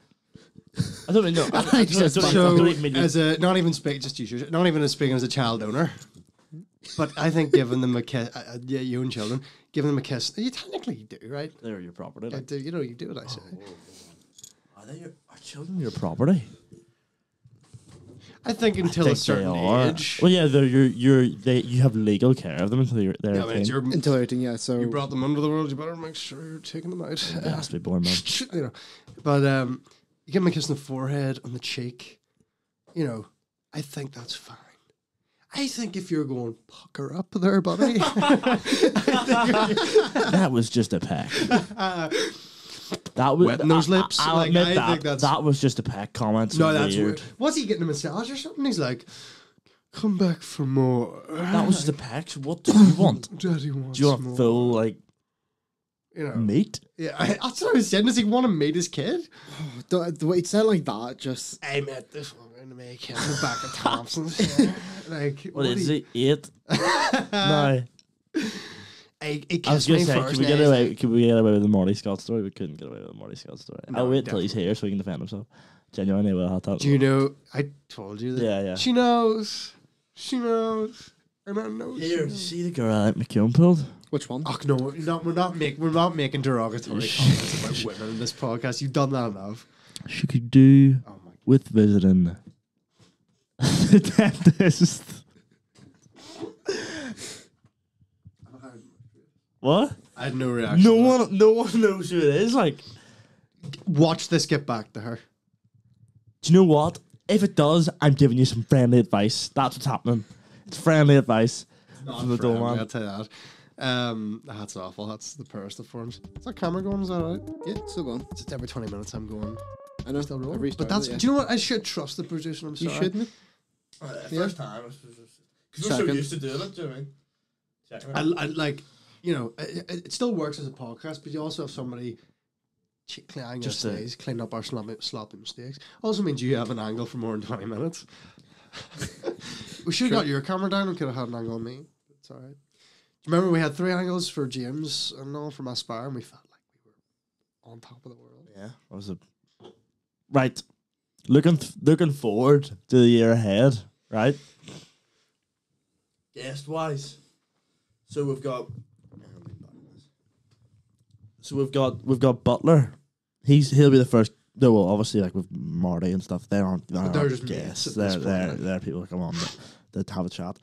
I don't mean no. So as a not even speaking as a child owner, but I think giving them a kiss, you and children, giving them a kiss, you technically do, right? They're your property. I Like. do, you know, you do what I say. Are children your property? I think until a certain age. Well, yeah, you have legal care of them until they're Yeah, but it's 18. Until 18, yeah. So you brought them into the world. You better make sure you're taking them out. They has to be born, man. You know, but you give them a kiss on the forehead, on the cheek. You know, I think that's fine. I think if you're going pucker up there, buddy. That was just a peck. That was wetting those lips. I'll Like, admit I think that was just a peck comment. No, that's weird. weird. Was he getting a massage or something? He's like, come back for more. That was just a peck. So what do you want? Daddy wants Do you want more. full like meat? Yeah, that's what I was saying. Does he want to meet his kid? the way it sounded like that, just I met this one going to make him the back of Thompson's. Yeah. Like, What is it? 8? No. He I was kissed me gonna say, first. can we get away with the Marty Scott story? We couldn't get away with the Marty Scott story. No, I'll wait till definitely. he's here so he can defend himself. Genuinely, we'll have that. Do you know? I told you that. Yeah, yeah. She knows. She knows. And I know. she Here, knows. see the girl that McKeown pulled? which one? Oh no, we're not making derogatory comments about women in this podcast. You've done that enough. She could do Oh my. with visiting the dentist. What? I had no reaction. No to that. one knows who it is. Like, Watch this get back to her. do you know what? If it does, I'm giving you some friendly advice. That's what's happening. It's friendly advice from the Friendly, doorman. I'll tell you that. That's awful. That's the purest of forms. Is that camera going? Is that right? Yeah, still going. It's every 20 minutes I'm going. I know. Still I rolling. restarted But that's. it, yeah. Do you know what? I should trust the producer. I'm You sorry. shouldn't. First time. Because we're so used to doing it, do you know what I mean? I like, you know, it still works as a podcast, but you also have somebody Just to- clean up our sloppy mistakes. Also means you have an angle for more than 20 minutes. We should have got your camera down and could have had an angle on me. It's all right. Do you remember we had 3 angles for James and all from Aspire, and we felt like we were on top of the world. Yeah, that was a right. Looking forward to the year ahead, right? Guest wise, so we've got Butler. He'll be the first. No, well, obviously, like with Marty and stuff, they're They're just guests. mates at this They're point, they're people that come on that have a chat.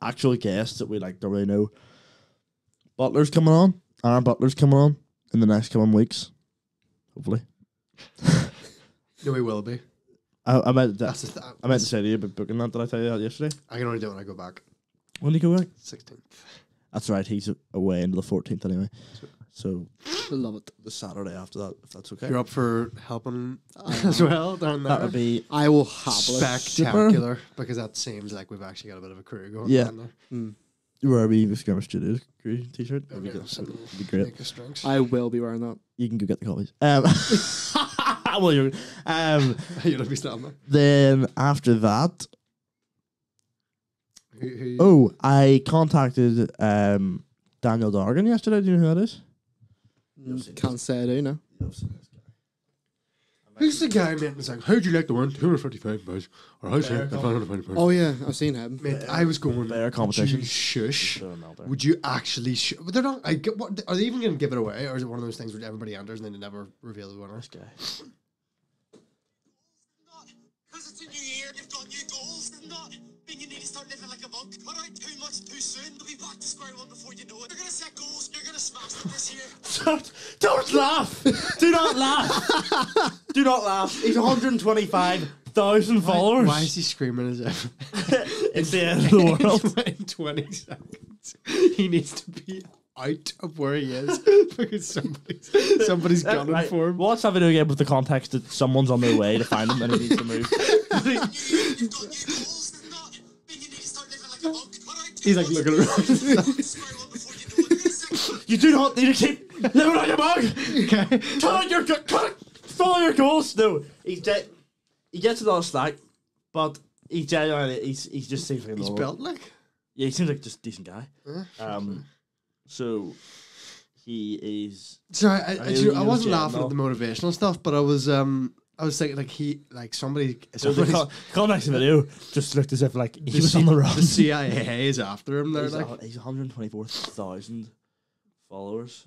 Actual guests that we like don't really know. Butler's coming on. Aaron Butler's coming on in the next coming weeks, hopefully. No, we will be. I meant That's the I meant to say to you about booking that. Did I tell you that yesterday? I can only do it when I go back. When did you go back? 16th. That's right. He's away until the 14th anyway. So I love it. the Saturday after that, if that's okay. You're up for helping as well down there. That would be I will happily. spectacular because that seems like we've actually got a bit of a crew going Yeah. down there. where we the Skirmish Studios crew t-shirt. That'd be, Okay, good. so That'd be great. make us drinks. I will be wearing that. You can go get the copies. Well, you're, You'll be standing there. then after that, Who I contacted Daniel Dargan yesterday. Do you know who that is? Can't say I do, no. Who's the guy, mate? It's like, how'd you like the one? 255 pounds. Or how's Bear it? 520 pounds. Oh, yeah, I've seen him. Mate, I was going, Bear would competition. you shush? So, no, there. Would you actually shush? But they're not, what, are they even going to give it away? Or is it one of those things where everybody enters and then they never reveal the winner? This guy. Because it's a new year, you've got new goals, and not mean you need to start living like a monk. Cut out too much too soon. You'll be back to square one before you know it. You're gonna set goals, you're gonna smash them this year. Don't laugh! Do not laugh! Do not laugh! He's 125,000 followers. Why is he screaming as if It's the end of the world. in 20 seconds he needs to be out of where he is because somebody's gunning Right, for him? watch that video again with the context that someone's on their way to find him and he needs to move. You've got new goals, and not mean you need to start living like a monk. Cut out too He's like much looking too around. soon. You'll be back to square one before you know it. You're gonna set goals. You do not need to keep living like a mug! Okay. Follow your goals! No, he gets a lot of slack, but he genuinely, he just seems like a He's normal- built like. Yeah, he seems like just a decent guy. So he is. Sorry, I I really wasn't use laughing Jet, at the motivational stuff, but I was thinking somebody So the context of the video just looked as if like he was on the run. The CIA is after him. They're He's, like, he's 124,000 followers.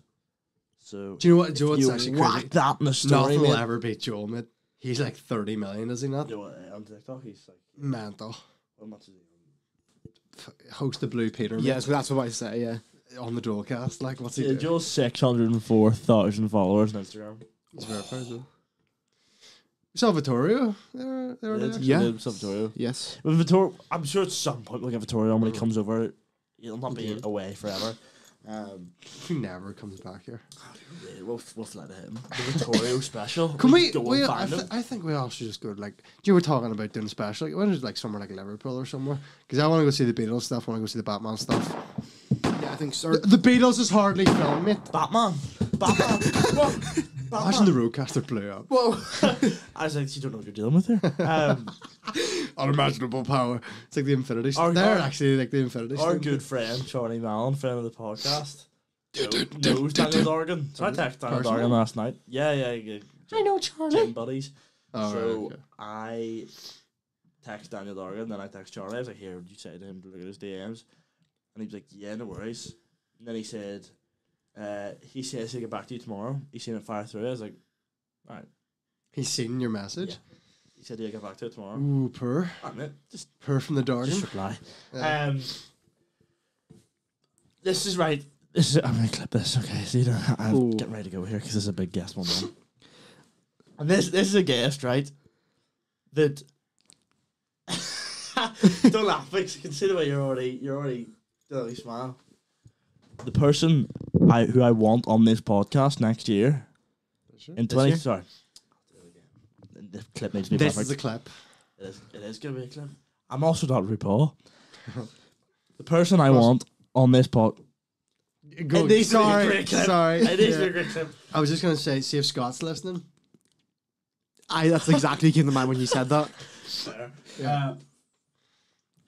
So do you know what? Do you know if what's you actually whack crazy? that in the story, Nothing will mate. ever beat Joel, mate. He's like 30 million, is he not? You know, on TikTok, he's like Mental. how much is he? Host the Blue Peter. Yeah, mate, so that's what I say. Yeah. on the Dolecast. Like, what's he Yeah, doing? just 604,000 followers on Instagram. He's verified as well. Salvatore, Yeah. Salvatore. Yes. With Vittorio, I'm sure at some point we'll get Vittorio when he comes over. He'll not be away forever. He never comes back here. We'll fly to him. The Vittorio special. Can we? go and find him? I think we all should just go to, like, you were talking about doing a special. Like, when is like somewhere like Liverpool or somewhere? Because I want to go see the Beatles stuff. I want to go see the Batman stuff. Yeah, I think so. The Beatles is hardly filmed, mate. Batman. What? Imagine the roadcaster blew up. Whoa. I was like, you don't know what you're dealing with here. Unimaginable power. It's like the Infinity Stone. Our- They're our- actually like the Infinity Stone. Our good friend, Charlie Mallon, friend of the podcast, knows Daniel Dorgan. So I texted Daniel Personally? Dorgan last night. Yeah. I know Charlie. Gym buddies. Oh, So right, okay. I text Daniel Dorgan, then I text Charlie. I was like, here, would you say to him to look at his DMs? And he was like, yeah, no worries. And then he said, he says he'll get back to you tomorrow. He's seen it fire through. I was like, all right. He's seen your message. Yeah. He said he'll get back to it tomorrow. Ooh, purr. All right, mate. Just From the Dorgan. Just reply. Yeah. This is right. I'm gonna clip this. Okay, so I'm getting ready to go here because this is a big guest one. And this is a guest, right? That don't laugh, because you can see the way you're already don't you smile. The person who I want on this podcast next year in 20 year? sorry. The clip needs to be This perfect. is a clip. It is going to be a clip. I'm also not RuPaul. The person I want on this pod. Go, It needs to be a sorry, great clip. sorry. It needs to be Yeah. a great clip. I was just gonna say, see if Scott's listening. That's exactly came to mind when you said that. Yeah.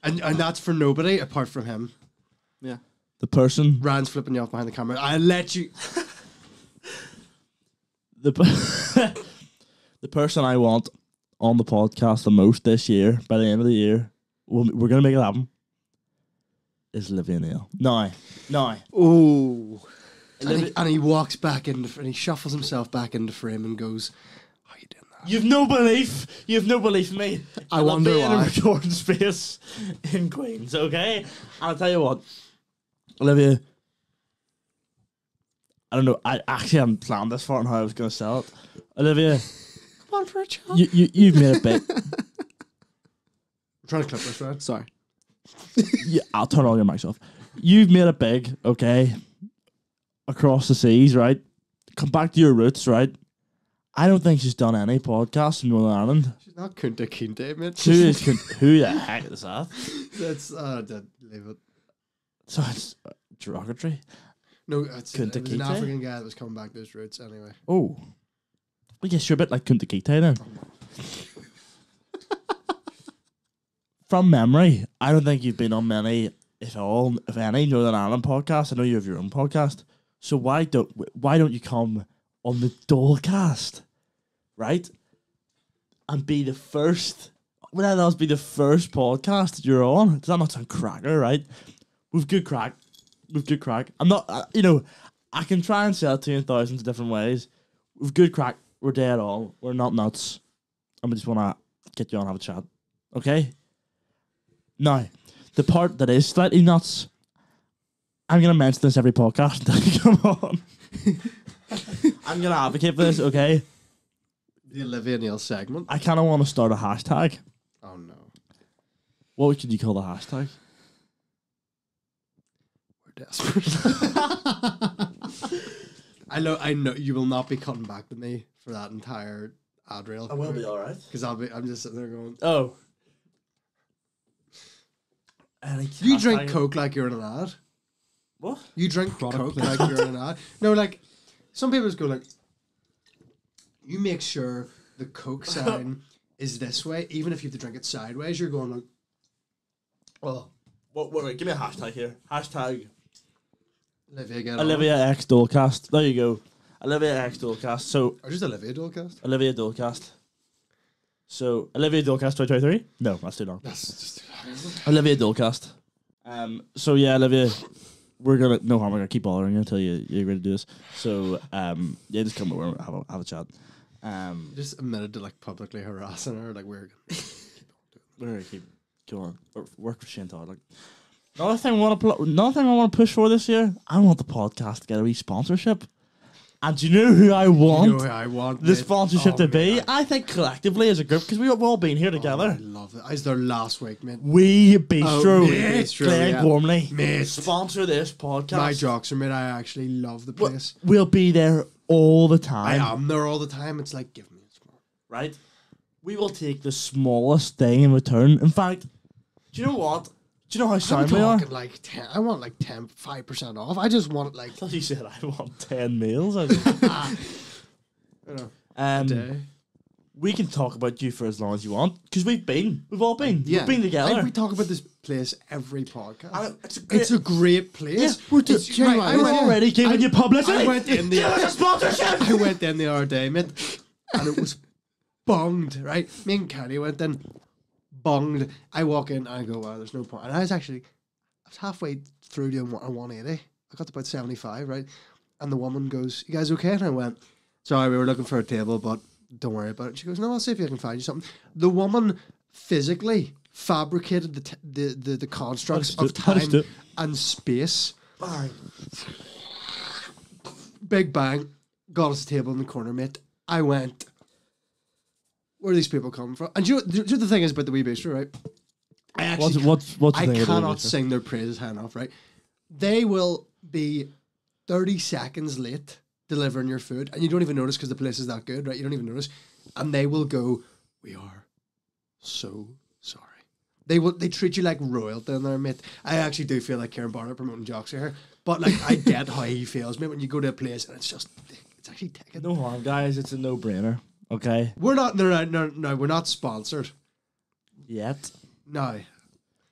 And that's for nobody apart from him. Yeah. The person. Ryan's flipping you off behind the camera. I let you. The person I want on the podcast the most this year, by the end of the year, we're going to make it happen, is Olivia Neill. No. Ooh. And he walks back into, and he shuffles himself back into frame and goes, "How you doing that?" You've no belief. You've no belief in me. I wonder be in a why. recording space in Queens, okay? And I'll tell you what, Olivia, I don't know. I actually haven't planned this far on how I was going to sell it. Olivia, Come on for a chat. you've made it big. I'm trying to clip this, right? Sorry. Yeah, I'll turn all your mics off. You've made it big, okay? Across the seas, right? Come back to your roots, right? I don't think she's done any podcasts in Northern Ireland. She's not Kunta Kinte, mate. Who the heck is that? That's leave it. So it's derogatory. No, it's Kunta it was an Kinte? African guy that was coming back to his roots anyway. Oh. Well, yes, you're a bit like Kunta Kinte then. From memory, I don't think you've been on many, if any, Northern Ireland podcasts. I know you have your own podcast. So why don't you come on the Dolecast, right? And be the first. Would that else be the first podcast that you're on? Does that not sound cracker, right? With good crack. I'm not, I can try and sell it to you in thousands of different ways. With good crack, we're dead on. We're not nuts. And we just want to get you on and have a chat. Okay? Now, the part that is slightly nuts, I'm going to mention this every podcast until you come on. I'm going to advocate for this, okay? The Olivia Neill segment. I kind of want to start a hashtag. Oh no. What could you call the hashtag? We're desperate. I know you will not be cutting back with me for that entire ad reel. I will be alright. Because I'm just sitting there going, Oh. you drink Coke like you're in an ad. What? You drink Coke like you're in an ad. No, like, some people just go like, you make sure the Coke sign is this way, even if you have to drink it sideways, you're going like, Well, wait, give me a hashtag here. Hashtag Olivia, get on. Olivia X Dolecast. There you go. Olivia X Dolecast. So, Or just Olivia Dolecast. Olivia Dolecast. So, Olivia Dolecast 2023? No, that's too long. That's just Olivia Dolecast. So, yeah, Olivia, we're going to, we're going to keep bothering you until you agree to do this. So, yeah, just come over and have a chat. Just admitted to like publicly harassing her. Like we're gonna keep going. Work for Shane Todd. Like another thing I want to push for this year. I want the podcast to get a wee sponsorship. And do you know who I want? The sponsorship to be? I think collectively as a group, because we've all been here together. I love it. It's their last week, mate. We Bistro, Glenn Gormley, mate. Sponsor this podcast. My jocks are, mate. I actually love the place. We'll be there all the time. I am there all the time. It's like, give me a small. Right? We will take the smallest thing in return. In fact, do you know what? Do you know how sound we are? Like 10, I want like 5% off. I just want it like. I thought you said I want 10 meals. We can talk about you for as long as you want because we've all been. Yeah. We've been together. We talk about this place every podcast. It's a great place. Yeah, I'm already giving you publicity. I went in the a sponsorship. I went in the other day, mate, and it was bunged. Right, me and Kenny went in. Bunged. I walk in, I go, wow, there's no point. And I was halfway through doing 180. I got to about 75, right? And the woman goes, you guys okay? And I went, sorry, we were looking for a table, but don't worry about it. She goes, no, I'll see if I can find you something. The woman physically fabricated the constructs of time and space. Bang. Big bang. Got us a table in the corner, mate. I went, where are these people coming from? And you know the thing is about the Wee Bistro, right? I actually I cannot sing their praises high enough, right? They will be 30 seconds late delivering your food, and you don't even notice because the place is that good, right? You don't even notice, and they will go, "We are so sorry." They treat you like royalty in there, mate. I actually do feel like Kieran Barnett promoting jocks here, but like I get how he feels, mate, when you go to a place and it's actually taken. No harm, guys. It's a no-brainer. Okay. We're not. No. We're not sponsored yet. No.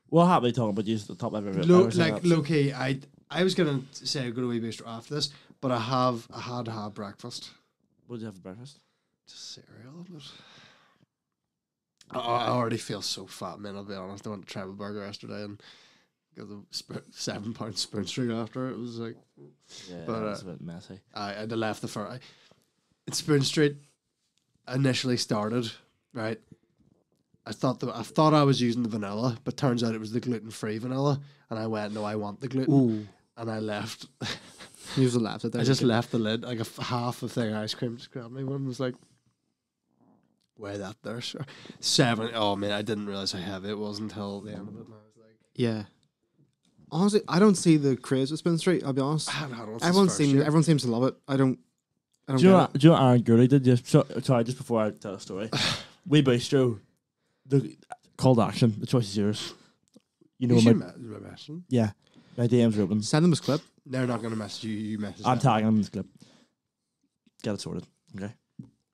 We'll happily talk about you at the top of every. Low key, I was gonna say go to Wee Bistro after this, but I had to have breakfast. What did you have for breakfast? Just cereal. But I already feel so fat, man. I'll be honest. I went to Travel Burger yesterday and got the £7 spoon street after. It was like, yeah, but it was a bit messy. I had to left the first. Spoon Street initially started, right? I thought I was using the vanilla, but turns out it was the gluten-free vanilla, and I went, no, I want the gluten. Ooh. And I left. You just left it there. I just left the lid, like half a thing of ice cream just grabbed me. One was like, weigh that there, sir. 7. Oh man, I didn't realize how heavy it was until the end of it. And I was like, yeah. Honestly, I don't see the craze with Spin Street. I'll be honest. Everyone seems to love it. I don't. Do you know what Aaron Gurley did? Just before I tell a story, Wee Bistro, the call to action. The choice is yours. You know yeah. My DMs are open. Send them a clip. They're not going to message you. You message I'm tagging them in this clip. Get it sorted. Okay.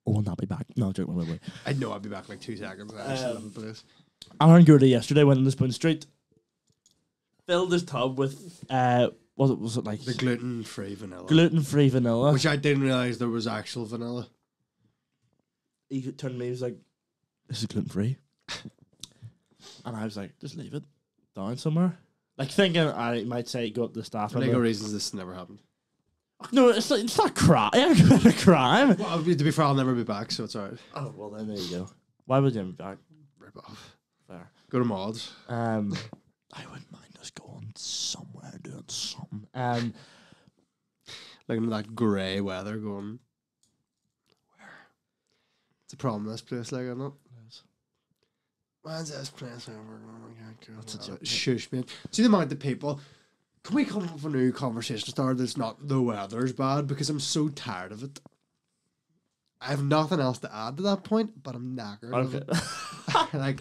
Oh, and I'll be back. No, joke. Wait. I know I'll be back in like 2 seconds. Aaron Gurley yesterday went in the Spoon Street, filled his tub with was it like the gluten-free vanilla? Gluten-free vanilla, which I didn't realize there was actual vanilla. He turned to me. He was like, "This is gluten-free," and I was like, "Just leave it down somewhere." Like thinking I might say go up to the staff. For legal reasons, this never happened. No, it's not crime. A crime. Well, to be fair, I'll never be back, so it's alright. Oh well, then there you go. Why would you be back? Rip off. Fair. Go to mods. I wouldn't mind us going somewhere doing something. Like in that grey weather, going. Where? It's a problem. This place, like, isn't it? When's this place ever? Shush, man. See the amount of people. Can we come up with a new conversation starter that's not the weather's bad? Because I'm so tired of it. I have nothing else to add to that point, but I'm knackered. Okay. Like,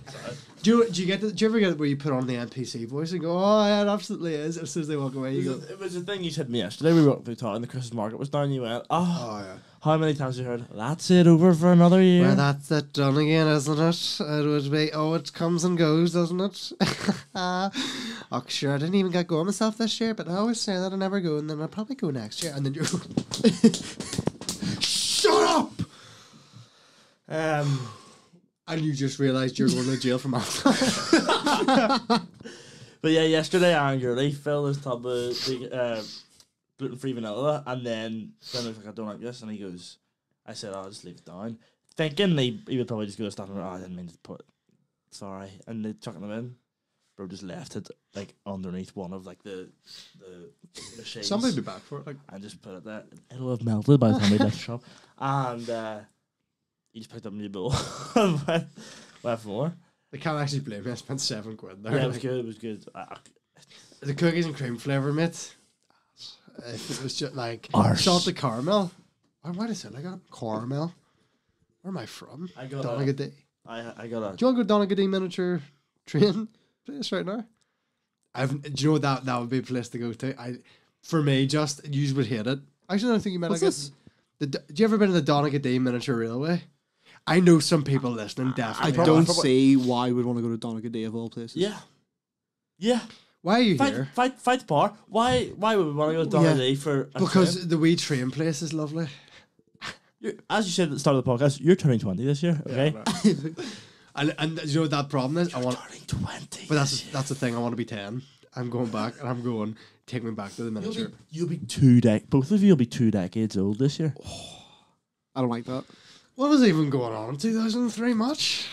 do you ever get it where you put on the NPC voice and go, oh yeah, it absolutely is. As soon as they walk away, you go. It was the thing you said to me yesterday. We walked through town and the Christmas market was down. And you went, oh yeah. How many times have you heard? That's it, over for another year. Well, that's it done again, isn't it? It would be. Oh, it comes and goes, doesn't it? Oh, sure. I didn't even get going myself this year, but I always say that I never go, and then I'll probably go next year, and then you. Shut up. And you just realised you're going to jail for that. But yeah, yesterday Aaron Gurley filled his tub of gluten-free vanilla, and then I was like, I don't like this, and he goes, I said, I'll just leave it down. Thinking he would probably just go to stand there, I didn't mean to put it. Sorry. And they chucking them in. Bro just left it like underneath one of like the machines. Somebody be back for it. Like, and just put it there. It'll have melted by the time we left the shop. And he just picked up a new bowl and went for more. they can't actually blame me. I spent £7 there. Yeah, it was good. It was good. The cookies and cream flavour, mate. If it was just like Arse. Oh, salted caramel. Why did I say I got a caramel? Where am I from? I got Donegal. I got a. Do you want to go to Donegal miniature train place right now? Do you know what that would be a place to go to? For me, just you would hate it. Actually, I don't think you might. What's I guess. Do you ever been to the Donegal miniature railway? I know some people listening I definitely. don't see why we'd want to go to Donegal of all places. Yeah. Why are you here? Fight the power. Why would we want to go to Donegal for a Because trip? the wee train place is lovely. As you said at the start of the podcast, you're turning 20 this year, okay? And you know what that problem is? I want Turning 20. But that's the thing. I want to be 10. I'm going back, and I'm going. Take me back to the miniature. You'll be both of you will be 2 decades old this year. I don't like that. What was even going on in 2003? Much?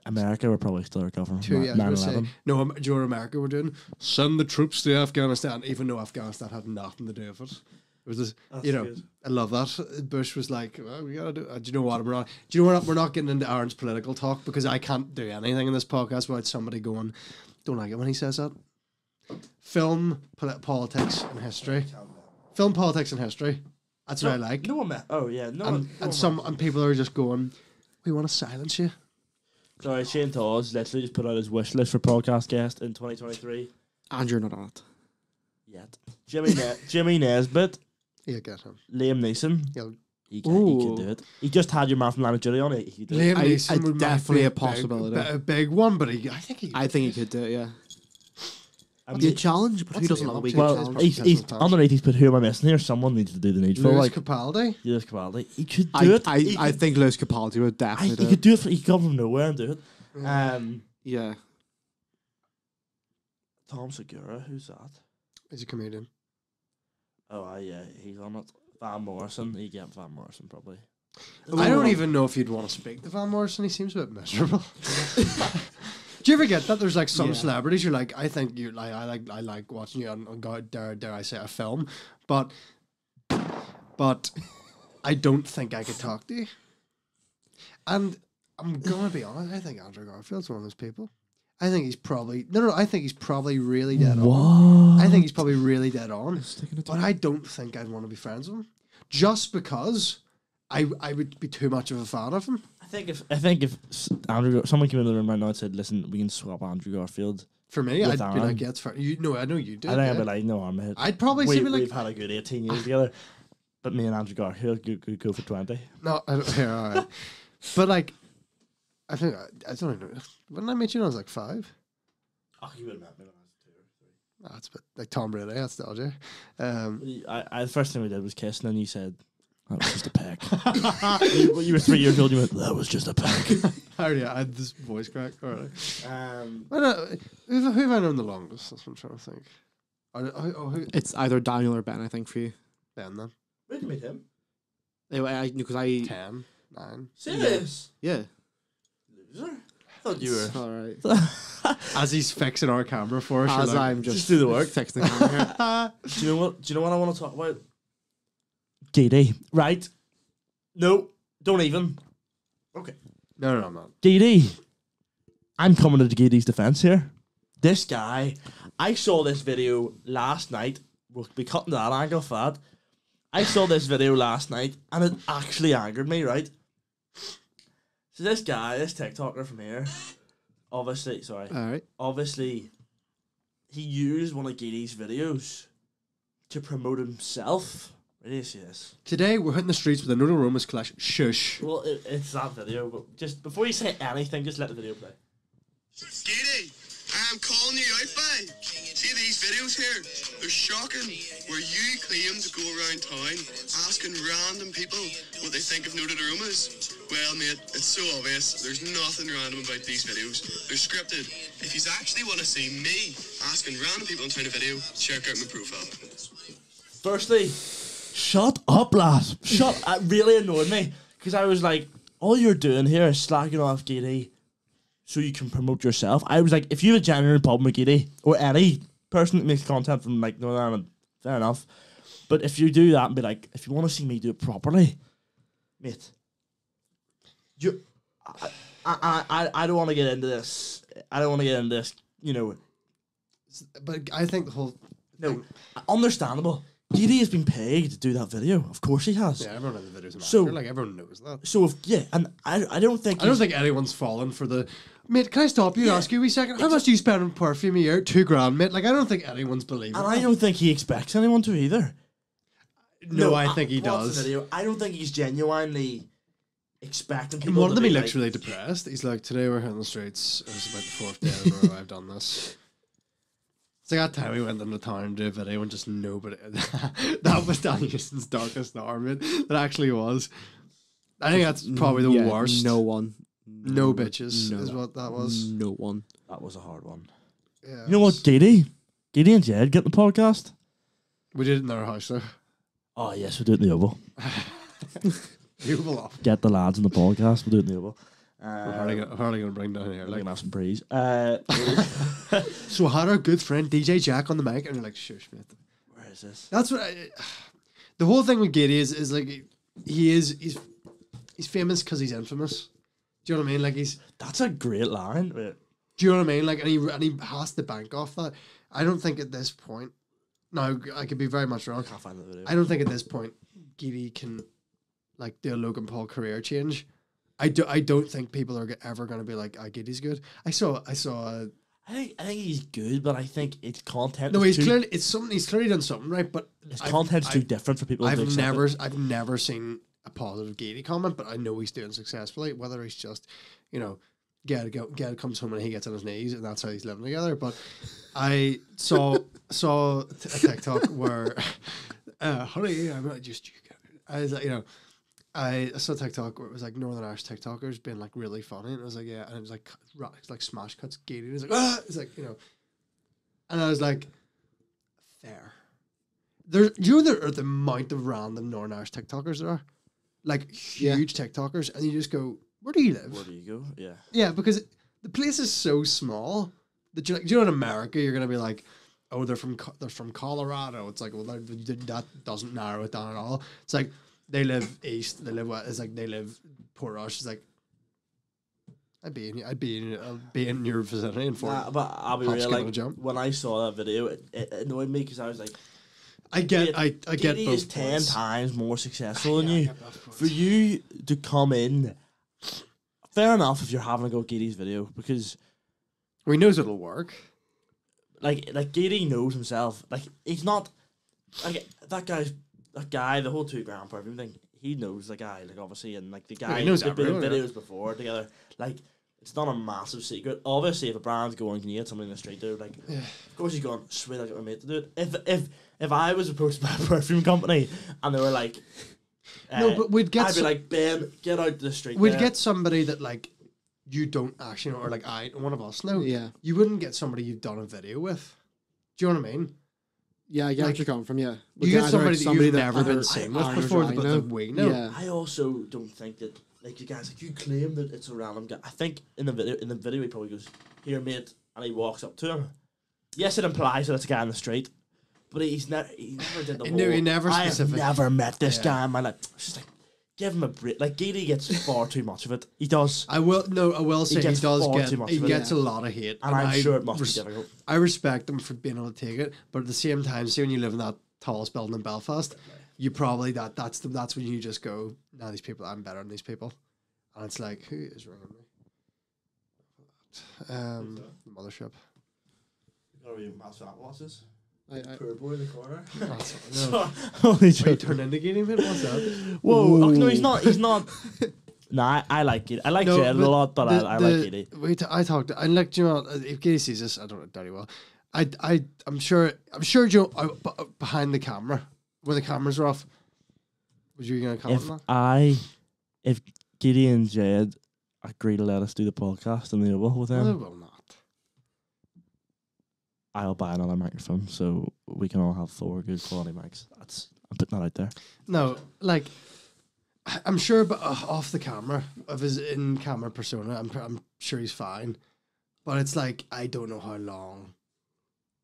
America were probably still recovering from 9/11. No, do you know what America were doing? Send the troops to Afghanistan, even though Afghanistan had nothing to do with it. It was this, Good. I love that. Bush was like, well, we gotta do. Do you know what? Do you know what? We're not getting into Aaron's political talk because I can't do anything in this podcast without somebody going, don't like it when he says that. Film politics and history. Film politics and history. That's what I like. No one met. Oh yeah, no one. And people are just going, we want to silence you. Sorry, Shane Tawes literally just put out his wish list for podcast guest in 2023. And you're not on it. Yet. Jimmy Nesbitt, Yeah, get him. Liam Neeson. Yeah. He could do it. He just had your man from Line of Duty on it. He could do it. Liam Neeson would definitely be a possibility. a big one, but I think he could do it, yeah. I mean, The challenge, but who What's doesn't the have a name? weekend Well, challenge? he's underneath. He's put who am I missing here? Someone needs to do the needful. Lewis Like Capaldi. Lewis Capaldi. He could do it. I think Lewis Capaldi would definitely do he it. could do it. He could come from nowhere and do it. Yeah. Tom Segura. Who's that? He's a comedian. Oh, yeah, he's on it. Van Morrison. You get Van Morrison probably. I don't even know if you'd want to speak to Van Morrison. He seems a bit miserable. Do you ever get that? There's like some celebrities you're like, I think you like, I like watching you on dare I say a film, but I don't think I could talk to you. And I'm gonna be honest. I think Andrew Garfield's one of those people. I think he's probably I think he's probably really dead on. I think he's probably really dead on. But I don't think I'd want to be friends with him, just because I would be too much of a fan of him. I think if someone came in the room right now and said, "Listen, we can swap Andrew Garfield." For me, I'd Aaron. be like, "Yeah, it's fair." I know you do. I think I'd be like, "No, I'm." I'd probably say like, we've had a good 18 years together, but me and Andrew Garfield could go for 20. No, I don't, here, all right. But like, I think I don't know. When I met you, when I was like 5. Oh, you would have met me when I was 2 or 3. That's but like Tom Brady. That's nostalgia. The first thing we did was kiss, and then you said, "That was just a peck." you were 3 years old. You went, "That was just a peck." I had this voice crack. All right. Who have I known the longest? That's what I'm trying to think. Who? It's either Daniel or Ben, I think, for you. Ben then. Where did you meet him? Anyway, because I 10, 9. Serious? Yeah. Loser. I thought you were. All right. As he's fixing our camera for us, As you're like, I'm just do the work. fixing the camera here. Do you know what I want to talk about? GD. Right? No, don't even. Okay. No, I'm not. GD. I'm coming to GD's defense here. This guy, I saw this video last night. We'll be cutting that angle for that. I saw this video last night and it actually angered me, right? So this guy, this TikToker from here, obviously, he used one of GD's videos to promote himself. Where do you see this? Today we're hitting the streets with a no Roma's clash. Shush. Well, it's that video, but just before you say anything, just let the video play. Giddy, I'm calling you out, bye. See these videos here? They're shocking. Where you claim to go around town asking random people what they think of noted aromas. Well, mate, it's so obvious. There's nothing random about these videos. They're scripted. If you actually want to see me asking random people in town a video, check out my profile. Firstly, Shut up, lads. Shut up. It really annoyed me. Because I was like, all you're doing here is slacking off Giddy so you can promote yourself. I was like, if you have a genuine problem with Giddy, or any person that makes content from like Northern Ireland, fair enough. But if you do that and be like, if you want to see me do it properly, mate, I don't want to get into this. I don't want to get into this, you know. But I think the whole thing, understandable. Giddy has been paid to do that video. Of course he has. Yeah, everyone in the video's an So- actor. Like, everyone knows that. So and I don't think I don't think anyone's fallen for the... Mate, can I stop you and ask you a wee second? How much do you spend on perfume a year? $2,000, mate. Like, I don't think anyone's believing and that. I don't think he expects anyone to either. No, I think he watch the does. video. I don't think he's genuinely expecting people. One of to them, he be looks like, really depressed. He's like, today we're hitting the streets. It was about the fourth day in a row I've done this. It's like that time we went into town to do a video and just nobody... that was Dan Houston's darkest hour, mate. That actually was. I think that's probably the worst. No one. No bitches no. is what that was. No one. That was a hard one. Yeah, You know what, Giddy and Jed get the podcast. We did it in our house, though. Oh yes, we'll do it in the Oval. You will off. Get the lads in the podcast. We'll do it in the Oval. We're hardly going to bring down here. Like Like, have some breeze. so I had our good friend DJ Jack on the mic, and you're like, shush, mate. Where is this? That's what the whole thing with Giddy is like he's famous because he's infamous. Do you know what I mean? Like That's a great line. Wait. do you know what I mean? Like and he has to bank off that. I don't think at this point. No, I could be very much wrong. Can't find the video. I don't think at this point Giddy can like do a Logan Paul career change. I don't think people are ever going to be like, Giddy's good. I saw. I think he's good, but I think it's content. No, is he's too, clearly done something right, but his content's too different for people. to I've accept it. never seen a positive Giddy comment, but I know he's doing successfully. Whether he's just, you know, Ged comes home and he gets on his knees, and that's how he's living together. But I saw a TikTok where, honey, I'm not just you. I was like, you know. I saw TikTok where it was like Northern Irish TikTokers being like really funny, and I was like, yeah, and it was like it's like smash cuts Giddy, and it's like it's like, you know, and I was like, fair. There are the amount of random Northern Irish TikTokers there are, like huge TikTokers, and you just go, where do you live? Where do you go? Yeah. Yeah, because the place is so small that you're like, do you know, in America you're gonna be like, oh, they're from Colorado. It's like, well, that doesn't narrow it down at all. It's like, they live east. They live west. It's like they live Portrush. It's like I'd be in your vicinity in Fort. Nah, but I'll be Hop, real. skip, Like and a jump. when I saw that video, it annoyed me because I was like, I get Giddy both is 10 points. times more successful than Yeah, I you. get both points. For you to come in, fair enough if you're having a go at Giddy's video because We knows it'll work. like Giddy knows himself. Like he's not like that guy. The whole $2,000 perfume thing. He knows the guy. Like obviously, and like the guy he knows they've been in everyone, yeah. videos before together. Like it's not a massive secret. Obviously, if a brand's going, can you get somebody in the street there? Like, of course he's going. Sweet, I got my mate to do it. If I was approached by a perfume company and they were like, No, but we'd get I'd be like, Ben, get out to the street. we'd there. get somebody that like you don't actually know, or like one of us know. Yeah. You wouldn't get somebody you've done a video with. Do you know what I mean? Yeah, I get Like, what you're coming from, yeah. You get somebody that you've that never been other seen with Irish before, I but know. that we know. Yeah. I also don't think that like you guys like you claim that it's a random guy. I think in the video he probably goes, "Here, mate," and he walks up to him. Yes, it implies that it's a guy on the street, but he never did the whole. No, he never I have specific- never met this Yeah. guy in my life. It's just like give him a break. Like Giddy gets far too much of it. He does, I will say he gets does far get too much he of it. gets a lot of hate, and I'm I sure it must be difficult. I respect him for being able to take it, but at the same time, see when you live in that tallest building in Belfast, you probably that's when you just go, nah, these people, I'm better than these people, and it's like, who is ringing me? The mothership. Are you mouse watches? I Poor boy in the corner. No. Holy Are you shit. turned into Giddy, mate? What's that? Whoa! Oh, no, he's not. He's not. Nah, I like Giddy. I like No, Jed a but lot, but I like Giddy. Wait, I talked. I like, do you know, if Giddy sees this, I don't know very well. I'm sure Joe behind the camera when the cameras are off. Was you gonna comment on that? If Giddy and Jed agree to let us do the podcast in the Oval with No, they them, will not. I'll buy another microphone so we can all have 4 good quality mics. I'm putting that out there. No, like I'm sure, but off the camera of his in-camera persona, I'm sure he's fine. But it's like I don't know how long.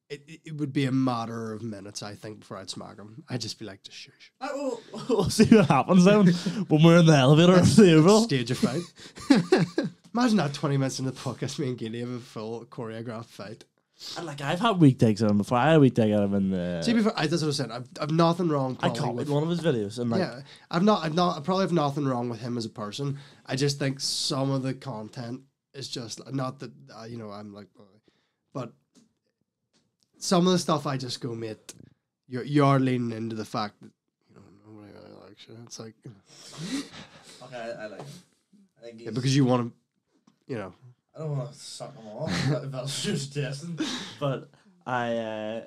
It would be a matter of minutes, I think, before I'd smack him. I'd just be like, just shush. We'll see what happens then when we're in the elevator of the Oval. Stage a fight. Imagine that 20 minutes in the podcast, me and Gilly have a full choreographed fight. And like I've had weak takes on him before. I had a weak take on him in the. See, before that's what I was saying. I've nothing wrong. I copied one of his videos, and like, yeah, I probably have nothing wrong with him as a person. I just think some of the content is just not that I'm like, but some of the stuff I just go, mate. You're leaning into the fact that nobody really likes you. It's like, okay, I like him. I think because you want to, I don't want to suck him off. That's just testing. But I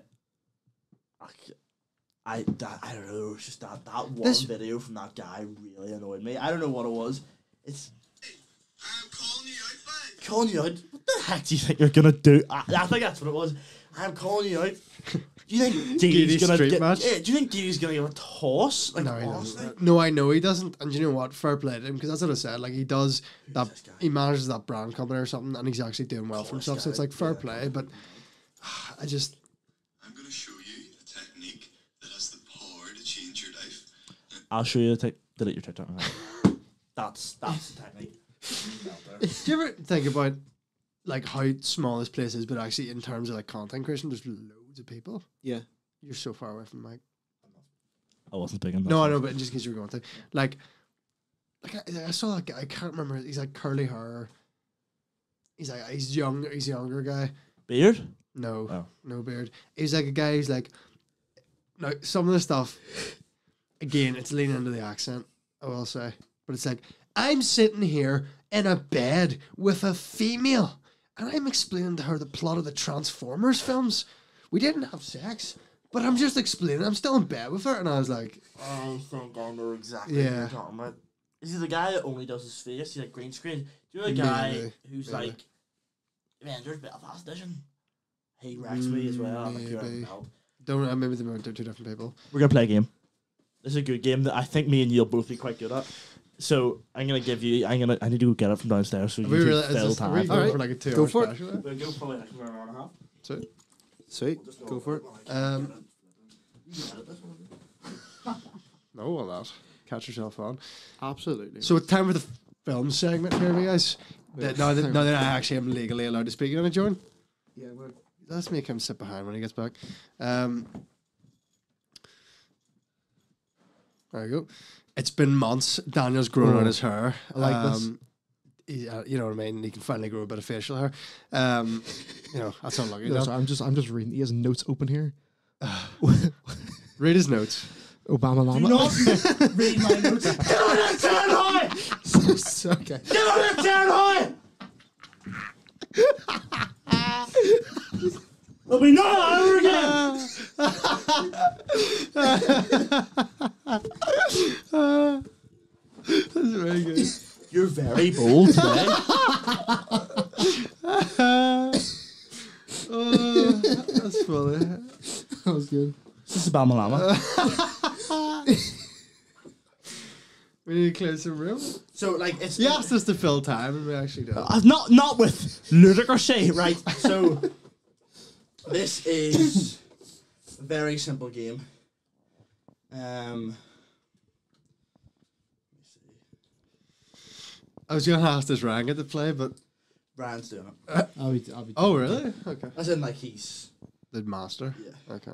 don't know. It's just that one video from that guy really annoyed me. I don't know what it was. It's. I'm calling you out, babe. Calling you out? What the heck do you think you're gonna do? I think that's what it was. I'm calling you out. Do you think D's gonna get? Yeah, do you think D's gonna give a toss? Like, no, he honestly? doesn't. No, I know he doesn't. And you know what? Fair play to him, because that's what I said. Like, he does that. He manages that brand company or something, and he's actually doing well for himself. So it's like fair play. But I'm gonna show you a technique that has the power to change your life. I'll show you delete your TikTok. That's the technique. Do you ever think about like how small this place is, but actually in terms of like content creation, there's loads of people. Yeah. You're so far away from the mic. I wasn't big on that. No, I know, but just in case you were going to. Like I saw that guy, I can't remember, he's like curly hair. He's a younger guy. Beard? No. No beard. He's like a guy who's like, now some of the stuff, again, it's leaning into the accent, I will say. But it's like, I'm sitting here in a bed with a female, and I'm explaining to her the plot of the Transformers films. We didn't have sex, but I'm just explaining. I'm still in bed with her, and I was like, I think I know exactly what you're talking about. Is he the guy that only does his face? He's like green screen. Do you know the guy who's like Avengers Belfast Edition? He wrecks me as well. Maybe. Maybe they're two different people. We're gonna play a game. This is a good game that I think me and you'll both be quite good at. So I'm gonna give you. I need to go get it from downstairs. So you fill time. Are we going for like a 2 hour special? We'll go probably like an hour and a half. Sweet. Go for it. No, well, that. Catch yourself on. Absolutely. So it's time for the film segment here, guys. Now that I actually am legally allowed to speak on it, Jordan. Yeah, let's make him sit behind when he gets back. There you go. It's been months. Daniel's grown out his hair. I like this. You know what I mean? He can finally grow a bit of facial hair. That's unlucky. No, so I'm just reading. He has notes open here. Read his notes. Obama Llama. Do not read my notes. Get on that turn high! Okay. Get on that turn high! There'll be no hour again! That's very good. You're very bold today. That's funny. That was good. This is Obama Llama. We need to clear some room. So, like, it's... He asked us to fill time, and we actually don't. Not with ludicrousy, right? So, this is a very simple game. Let me see. I was going to ask this Ryan to play, but... Brian's doing it. I'll be Oh, really? Okay. As in, like, he's... The master? Yeah. Okay.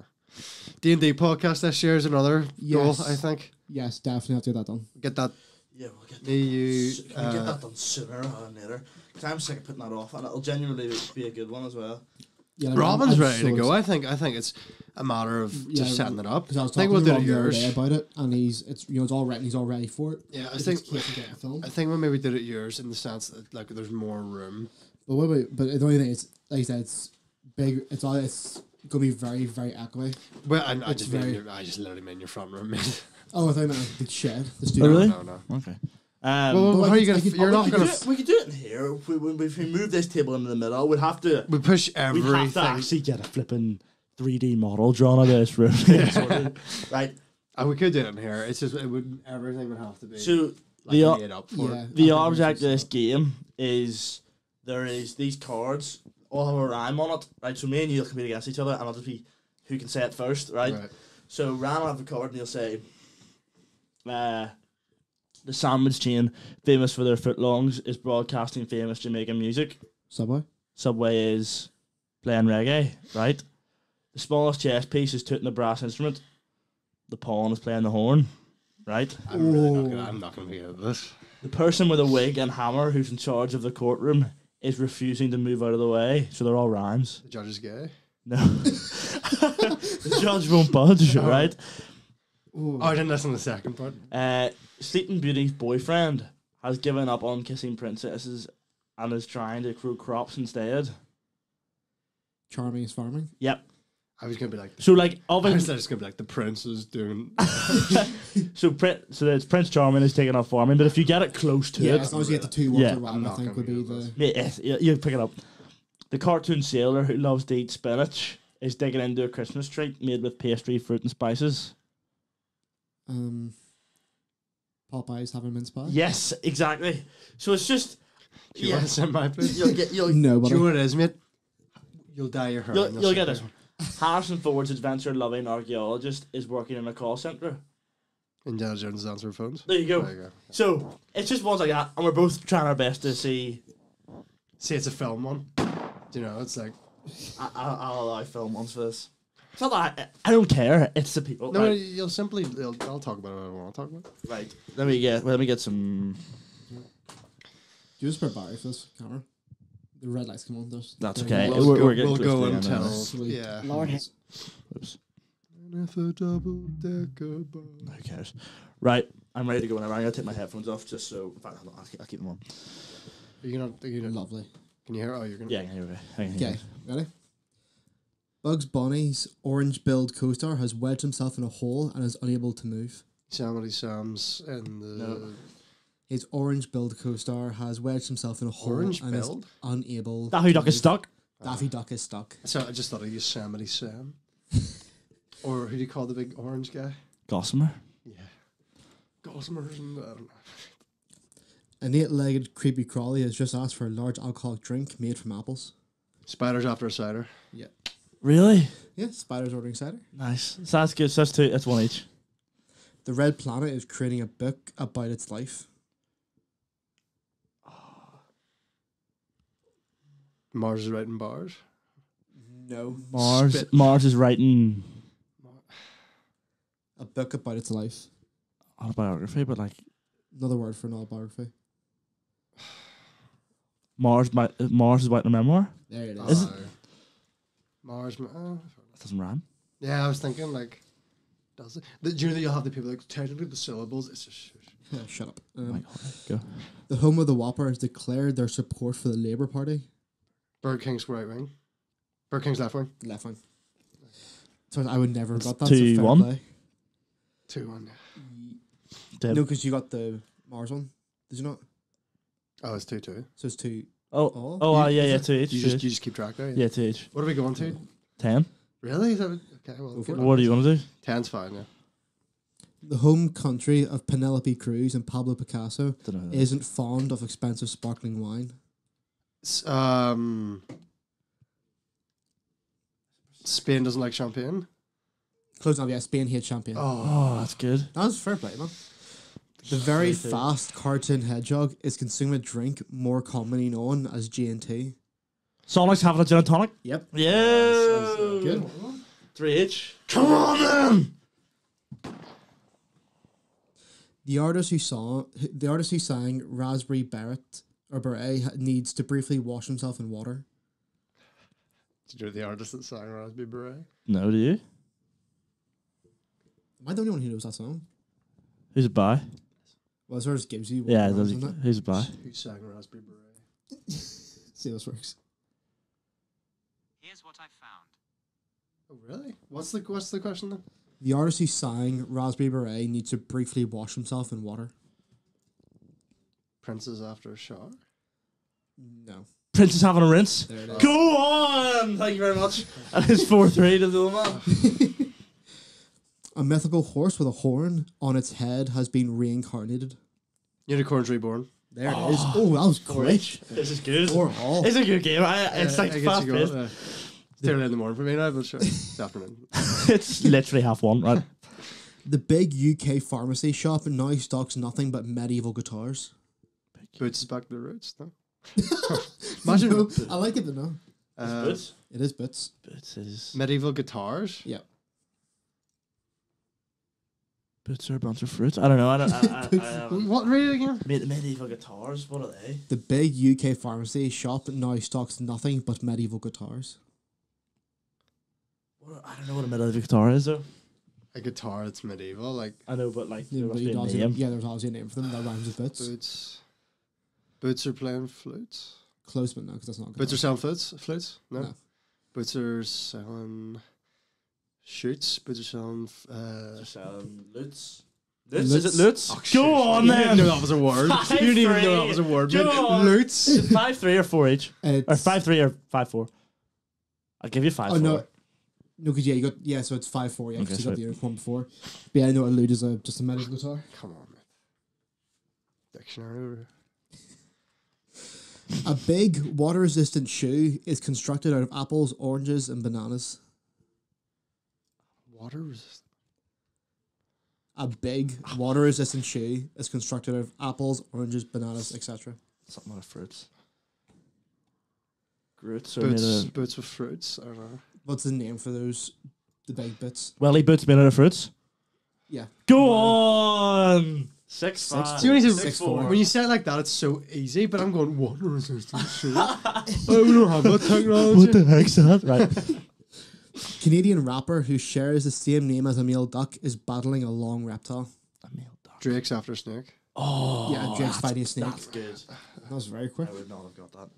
D&D podcast this year is another goal, I think. Yes, definitely have to get that done. Get that. Yeah, we'll get that. Me, you... Can we get that done sooner rather than later? Because I'm sick of putting that off, and it'll genuinely be a good one as well. Yeah, like, Robin's I'm ready so to go. I think it's a matter of just setting it up. Because I was think talking we'll to do it Rob the other day yours. about it, and it's all written. He's all ready for it. Yeah, I It's think just a case of getting a film. I think we'll maybe do it yours in the sense that like there's more room. But wait, but the only thing is, like I said, it's big. It's gonna be very, very echoey. Well, I It's just literally mean your front room, mate. Oh, I thought you meant the shed, the studio. Oh, really? No. Okay. Well, but how are you I gonna? could- You're not gonna. We could do it in here. If we move this table into the middle, we'd have to... We push We'd have to everything. actually get a flipping 3D model drawn of this room. Right. We could do it in here. It's just everything would have to be So made up for it. the object of this game is there is these cards all have a rhyme on it, right? So me and you will compete against each other, and I'll just be who can say it first, right? So Ryan will have a card, and he'll say, "The sandwich chain, famous for their footlongs, is broadcasting famous Jamaican music. Subway is playing reggae, right? The smallest chess piece is tooting a brass instrument. The pawn is playing the horn, right? I'm not going to be good at this. The person with a wig and hammer who's in charge of the courtroom is refusing to move out of the way, so they're all rhymes. The judge is gay? No. The judge won't budge, right? Oh, I didn't listen to the second part. Sleeping Beauty's boyfriend has given up on kissing princesses and is trying to grow crops instead. Charming is farming. Yep. I was going to be like... So, like, I was just going to be like, the prince is doing... so it's Prince Charming is taking off farming, but if you get it close to it... as long as you get the 2 words around, I think would be the... Yeah, you pick it up. The cartoon sailor who loves to eat spinach is digging into a Christmas treat made with pastry, fruit, and spices. Popeye's having mince pie? Yes, exactly. So it's just... Do you want to send my place? No, but... Do you know what it is, mate? You'll dye your hair. You'll get this one. Harrison Ford's adventure-loving archaeologist is working in a call centre. Indiana Jones answer phones. There you go. So it's just ones like that, and we're both trying our best to see. See, it's a film one. Do you know? It's like I'll allow film ones for this. It's not that I don't care. It's the people. No, right? you'll simply. I'll talk about it. I want to talk about. Right. Let me get some. Do you just prepare for this camera? The red lights come on. That's okay. We'll getting go close to the end until of this. yeah. Lord, Oops. Who Who cares? Right. I'm ready to go whenever. I'm gonna take my headphones off just so. In fact, I'll keep them on. You're not Lovely. Can you hear? Oh, you're gonna. Yeah, I can hear it. Okay, ready? Bugs Bunny's orange-billed co-star has wedged himself in a hole and is unable to move. Sam's and the. No. His orange-billed co-star has wedged himself in a hole and is Orange-billed? unable. Daffy Duck is stuck. Daffy Duck is stuck. So I just thought of Yosemite Sam. Or who do you call the big orange guy? Gossamer. Yeah. Gossamer. I don't know. An 8-legged creepy crawly has just asked for a large alcoholic drink made from apples. Spiders after a cider. Yeah. Really? Yeah, spiders ordering cider. Nice. So that's good. So that's two. That's one each. The Red Planet is creating a book about its life. Mars is writing bars. No. Mars is writing A book about its life. autobiography, but like Another word for an autobiography. Mars is writing a memoir. There it is. Is it? Mars. That doesn't rhyme. Yeah, I was thinking like, does it? Do you know that you'll have the people like technically the syllables? It's just. Shut up. Go. The home of the Whopper has declared their support for the Labour Party. Burger King's right wing. Burger King's left wing. Left wing. So I would never have got that. 2-1. 2-1. No, because you got the Mars one. Did you not? Oh, it's 2-2. So it's 2. Yeah, 2 each. You just keep track there. Yeah, 2 each. What are we going to? 10. Really? Is that, okay. Well, good. What do you want to do? 10's fine. Yeah. The home country of Penelope Cruz and Pablo Picasso Dunno. isn't fond of expensive sparkling wine. Spain doesn't like champagne. Close enough, yeah. Spain hates champagne. Oh, that's good. That was fair play, man. The very fast cartoon hedgehog is consuming a drink more commonly known as G&T. Sonic's having a gin and tonic. Yep. Yeah. Good. 3 each. Come on then. The artist who sang Raspberry Beret needs to briefly wash himself in water. Did you know the artist that sang Raspberry Beret? No, do you? Am I the only one who knows that song? Who's it by? Well, it sort of just gives you. Yeah, isn't it? who's it by? Who sang Raspberry Beret? See how this works. Here's what I found. Oh really? What's the question then? The artist who sang Raspberry Beret needs to briefly wash himself in water. Princess after a shower? No. Prince is having a rinse. There it is. Go on! Thank you very much. And it's 4-3 to Llama. A mythical horse with a horn on its head has been reincarnated. Unicorns Reborn. There it is. Oh, that was quick. This is good. 4-all. It's a good game. It's like fast paced. It's too early in the morning for me now, but sure. It's afternoon. It's literally 1:30, right? The big UK pharmacy shop now stocks nothing but medieval guitars. Boots is back to the roots, no? Imagine. No, I like it, but no. Boots? It is Boots. Boots is... Medieval guitars? Yeah. Boots are a bunch of fruits. I don't know. What, read it again? Medieval guitars, what are they? The big UK pharmacy shop now stocks nothing but medieval guitars. I don't know what a medieval guitar is, though. A guitar that's medieval, like... I know, but like, Yeah, there must be a name. there's obviously a name for them that rhymes with Boots. Boots. Boots are playing flutes? Close, but no, because that's not good. Boots are selling flutes? No. No. Boots are selling... Shoots. Boots are selling... Lutes. Lutes? Is it lutes? Oh, Go on, you then! didn't know that was a word. You didn't even know that was a word. Go on. Lutes. Is it 5-3 or 4 each? Or It's- 5-3 or 5-4? I'll give you 5-4. Oh, no. No, because you got... Yeah, so it's 5-4, yeah, because Okay, you got sweet. the other one before. But yeah, I know a lute is just a medieval guitar. Come on, man. Dictionary over here. A big water-resistant shoe is constructed out of apples, oranges, and bananas. Water resistant. A big water-resistant shoe is constructed out of apples, oranges, bananas, etc. Something out of fruits. Groots are made Boots, of... boots with fruits. I don't know. What's the name for those? The big bits. Welly boots made out of fruits? Yeah. Go on! 6-5. See, when, you say, 6-4. when you say it like that, it's so easy, but I'm going, water resistant shoe? Oh, we don't have that technology. What the heck's that? Right. Canadian rapper who shares the same name as a male duck is battling a long reptile. A male dog. Drake's after snake. Oh, Yeah, Drake's fighting a snake. That's good. That was very quick. I would not have got that.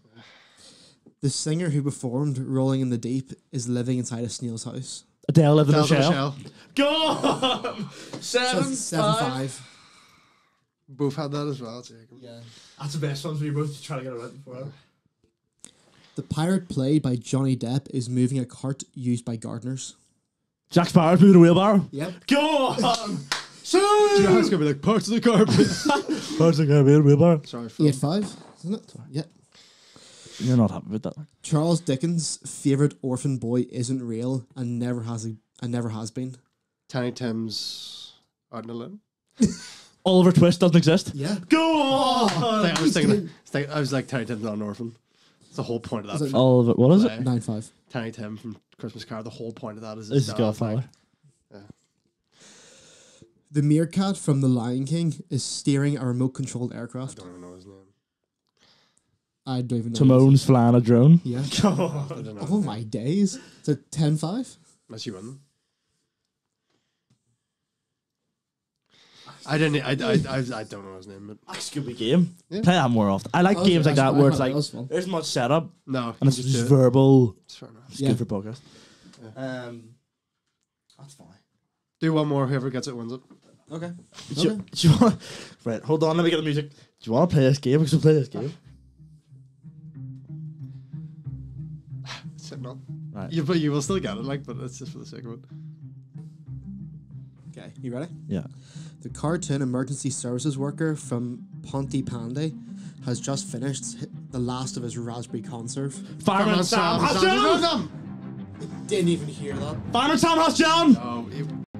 The singer who performed Rolling in the Deep is living inside a snail's house. Adele lived in a Fell to the shell. shell. Go on! So 7-5. Both had that as well, Jacob. Yeah. That's the best ones we both try to get it right before. The pirate played by Johnny Depp is moving a cart used by gardeners. Jack Sparrow's moving a wheelbarrow. Yep. Go on! Do you know how it's going to be like parts of the carpet? How's it going to be a wheelbarrow? Sorry, Phil. 8-5, isn't it? Yeah. You're not happy with that. Charles Dickens' favourite orphan boy isn't real and never has been. Tiny Tim's out in the limb. Oliver Twist doesn't exist. Yeah. Go on! I was like, Tiny Tim's not an orphan. It's the whole point of that. Is it- film. Oliver, what is it? Play. 9-5. Tiny Tim from Christmas Carol. The whole point of that is This is dad, Godfather. like, The meerkat from The Lion King is steering a remote-controlled aircraft. I don't even know his name. I don't even know. Timon's flying a drone. Yeah. Go I on. don't know. Oh my days. Is it 10-5? Unless you win. I don't know his name, but Like Scooby Game. Yeah. Play that more often. I like games like that where it's like there's much setup no, and it's you just do it. verbal. It's fair enough. It's Yeah. good for podcast. That's fine. Do one more. Whoever gets it wins it. Okay. Do you want? Right, hold on. Let me get the music. Do you want to play this game? We can play this game. Sitting on. Right. But you will still get it, like, but it's just for the sake of it. Okay, you ready? Yeah. The cartoon emergency services worker from Pontypandy has just finished the last of his raspberry conserve. Fireman Sam has John. Didn't even hear that. Fireman Sam has John.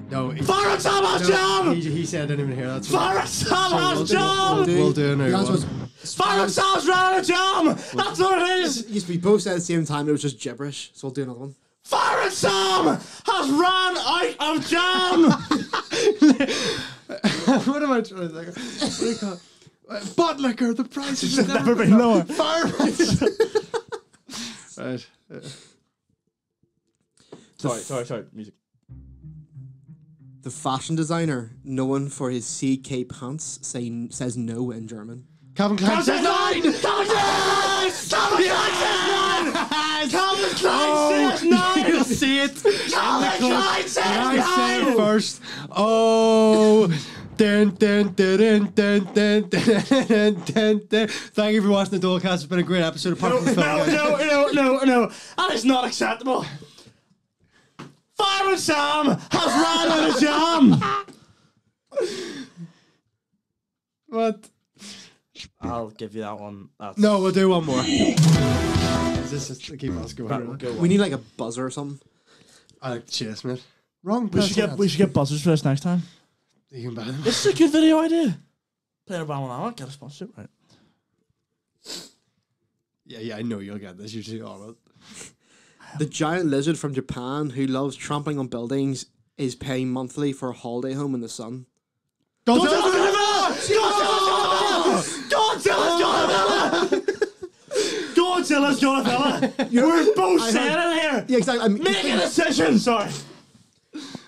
No. Fireman Sam has John. He said I didn't even hear that. Fireman Sam has John. We'll do a new The answer one. was Fireman Sam's running a jam. That's what it is. used to be both said at the same time. It was just gibberish. So we'll do another one. Fireman Sam has run out of jam. What am I trying to think of? What do you call it? Butt liquor, the price has Never been lower. Fireman. Right. Sorry. Music. The fashion designer, known for his CK pants, says no in German. Calvin Klein says nine. Calvin Klein says nine. Calvin Klein says nine. You'll see it. Calvin Klein says I say nine. it first. Oh. Dun, dun, dun, dun, dun, dun, dun, dun, dun. Thank you for watching the Dolecast. It's been a great episode. Apart from the film, guys. No. That is not acceptable. Fireman Sam has ran out of jam. What? I'll give you that one. That's No, we'll do one more. This is to keep us going. Right, go We on. need like a buzzer or something. I like the chase, mate. Wrong. We should get buzzers for this next time. You can buy them. This is a good video idea. Play around with that. Get a sponsorship, right? Yeah, I know you'll get this. You're too on it. The giant lizard from Japan who loves trampling on buildings is paying monthly for a holiday home in the sun. Don't Don't tell tell us! Jonathan! We're both saying it here! Yeah, exactly. Make a decision! Sorry,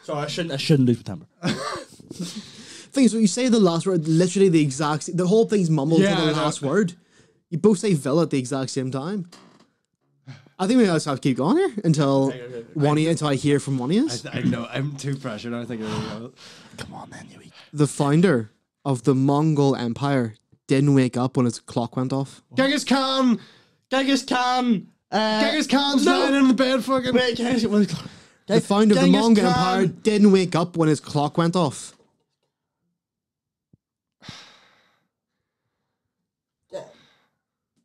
I shouldn't lose September. Thing is, when you say the last word, literally the exact... The whole thing's mumbled Yeah, for I the know. last word. You both say villa at the exact same time. I think we just have to keep going here until until I hear from one of you. I know. I'm too pressured. I think I'm Come on then, you eat. The founder of the Mongol Empire didn't wake up when his clock went off. Genghis Khan. Genghis Khan! Genghis Khan's no. lying in the bed fucking. Wait, Genghis Khan. The founder of the Genghis Mongol Khan. Empire didn't wake up when his clock went off.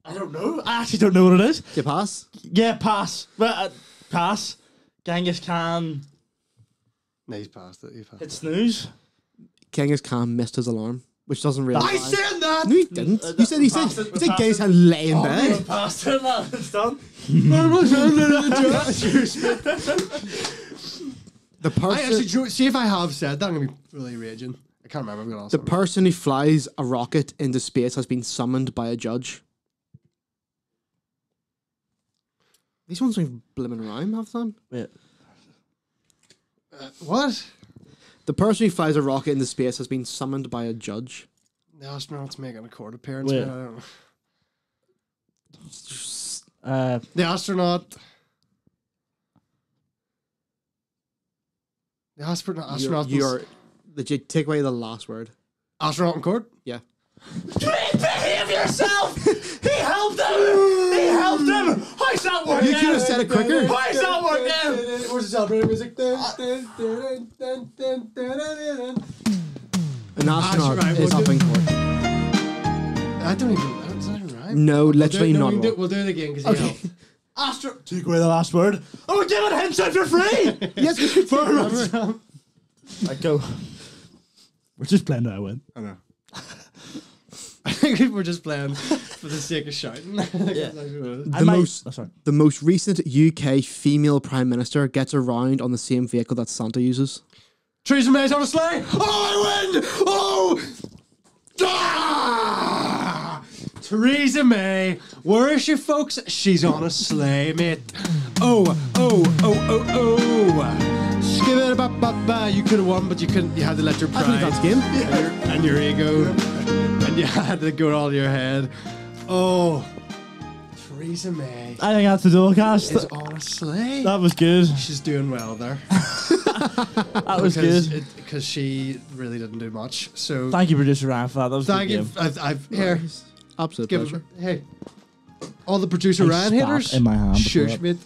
I don't know. I actually don't know what it is. You pass? Yeah, pass. But, pass. Genghis Khan. No, he's passed it. He passed Hit snooze. Genghis Khan missed his alarm, which doesn't really. I said that. No, he didn't. You said passed it, Genghis Khan lay in bed. Passed it, man. It's done. The I person, actually see if I have said that. I'm gonna be really raging. I can't remember. I'm gonna ask the something. person who flies a rocket into space has been summoned by a judge. These ones don't blimmin' rhyme half the time. Wait. What? The person who flies a rocket into space has been summoned by a judge. The astronaut's making a court appearance. Wait. Man, I don't know. Uh, The astronaut. The astronaut. You're legit. Take away the last word. Astronaut in court. Yeah. behave yourself! He helped him! He helped him! How's that working? You could have said it quicker. How's that working? Where's the celebrating music? An astronaut right, is we'll up do- in court. I don't even. Does that even rhyme? No, literally no, not. we'll do it again because he helped. Take away the last word. Oh, we're giving hints out for free! Yes, I go. We're just playing now, I win. I know. I think we're just playing for the sake of shouting. Yeah. The most recent UK female prime minister gets around on the same vehicle that Santa uses. Theresa May's on a sleigh. Oh, I win! Oh! Ah! Theresa May, where is she, folks? She's on a sleigh, mate. Oh. Skip it, ba ba ba. You could have won, but you couldn't. You had to let your pride I think that's game. and your ego, and you had to go all to your head. Oh, Theresa May I think that's the Dolecast. is on a sleigh. That was good. She's doing well there. That was good. Because she really didn't do much. So Thank you, producer Ryan, for that. That was a thank good you. game. I've here. Absolute Give pleasure. him, hey, all the producer I Ryan spat haters. in my hand before Shush, that. mate.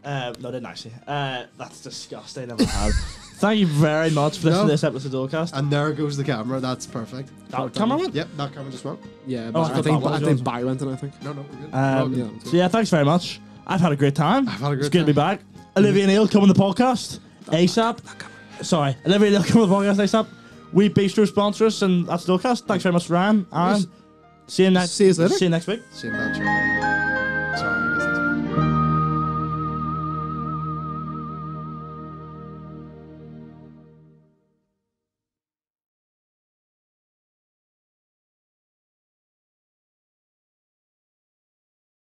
No, I didn't actually. That's disgusting. Never had. Thank you very much for listening No. to this episode of Dolecast. And there goes the camera. That's perfect. That camera went? Yep, that camera just went. Yeah, Oh, but I I thought think that was I think yours. Barry went in. I think. No, we're good. yeah. So yeah, thanks very much. I've had a great time. I've had a great It's good to be time. back. Olivia Neill come on the podcast ASAP. Sorry, Olivia Neill come on the podcast ASAP. We Bistro sponsor us, and that's Dolecast. Thanks very much, Ryan. Aaron. See you next. See you later. See you next week. Same bad show.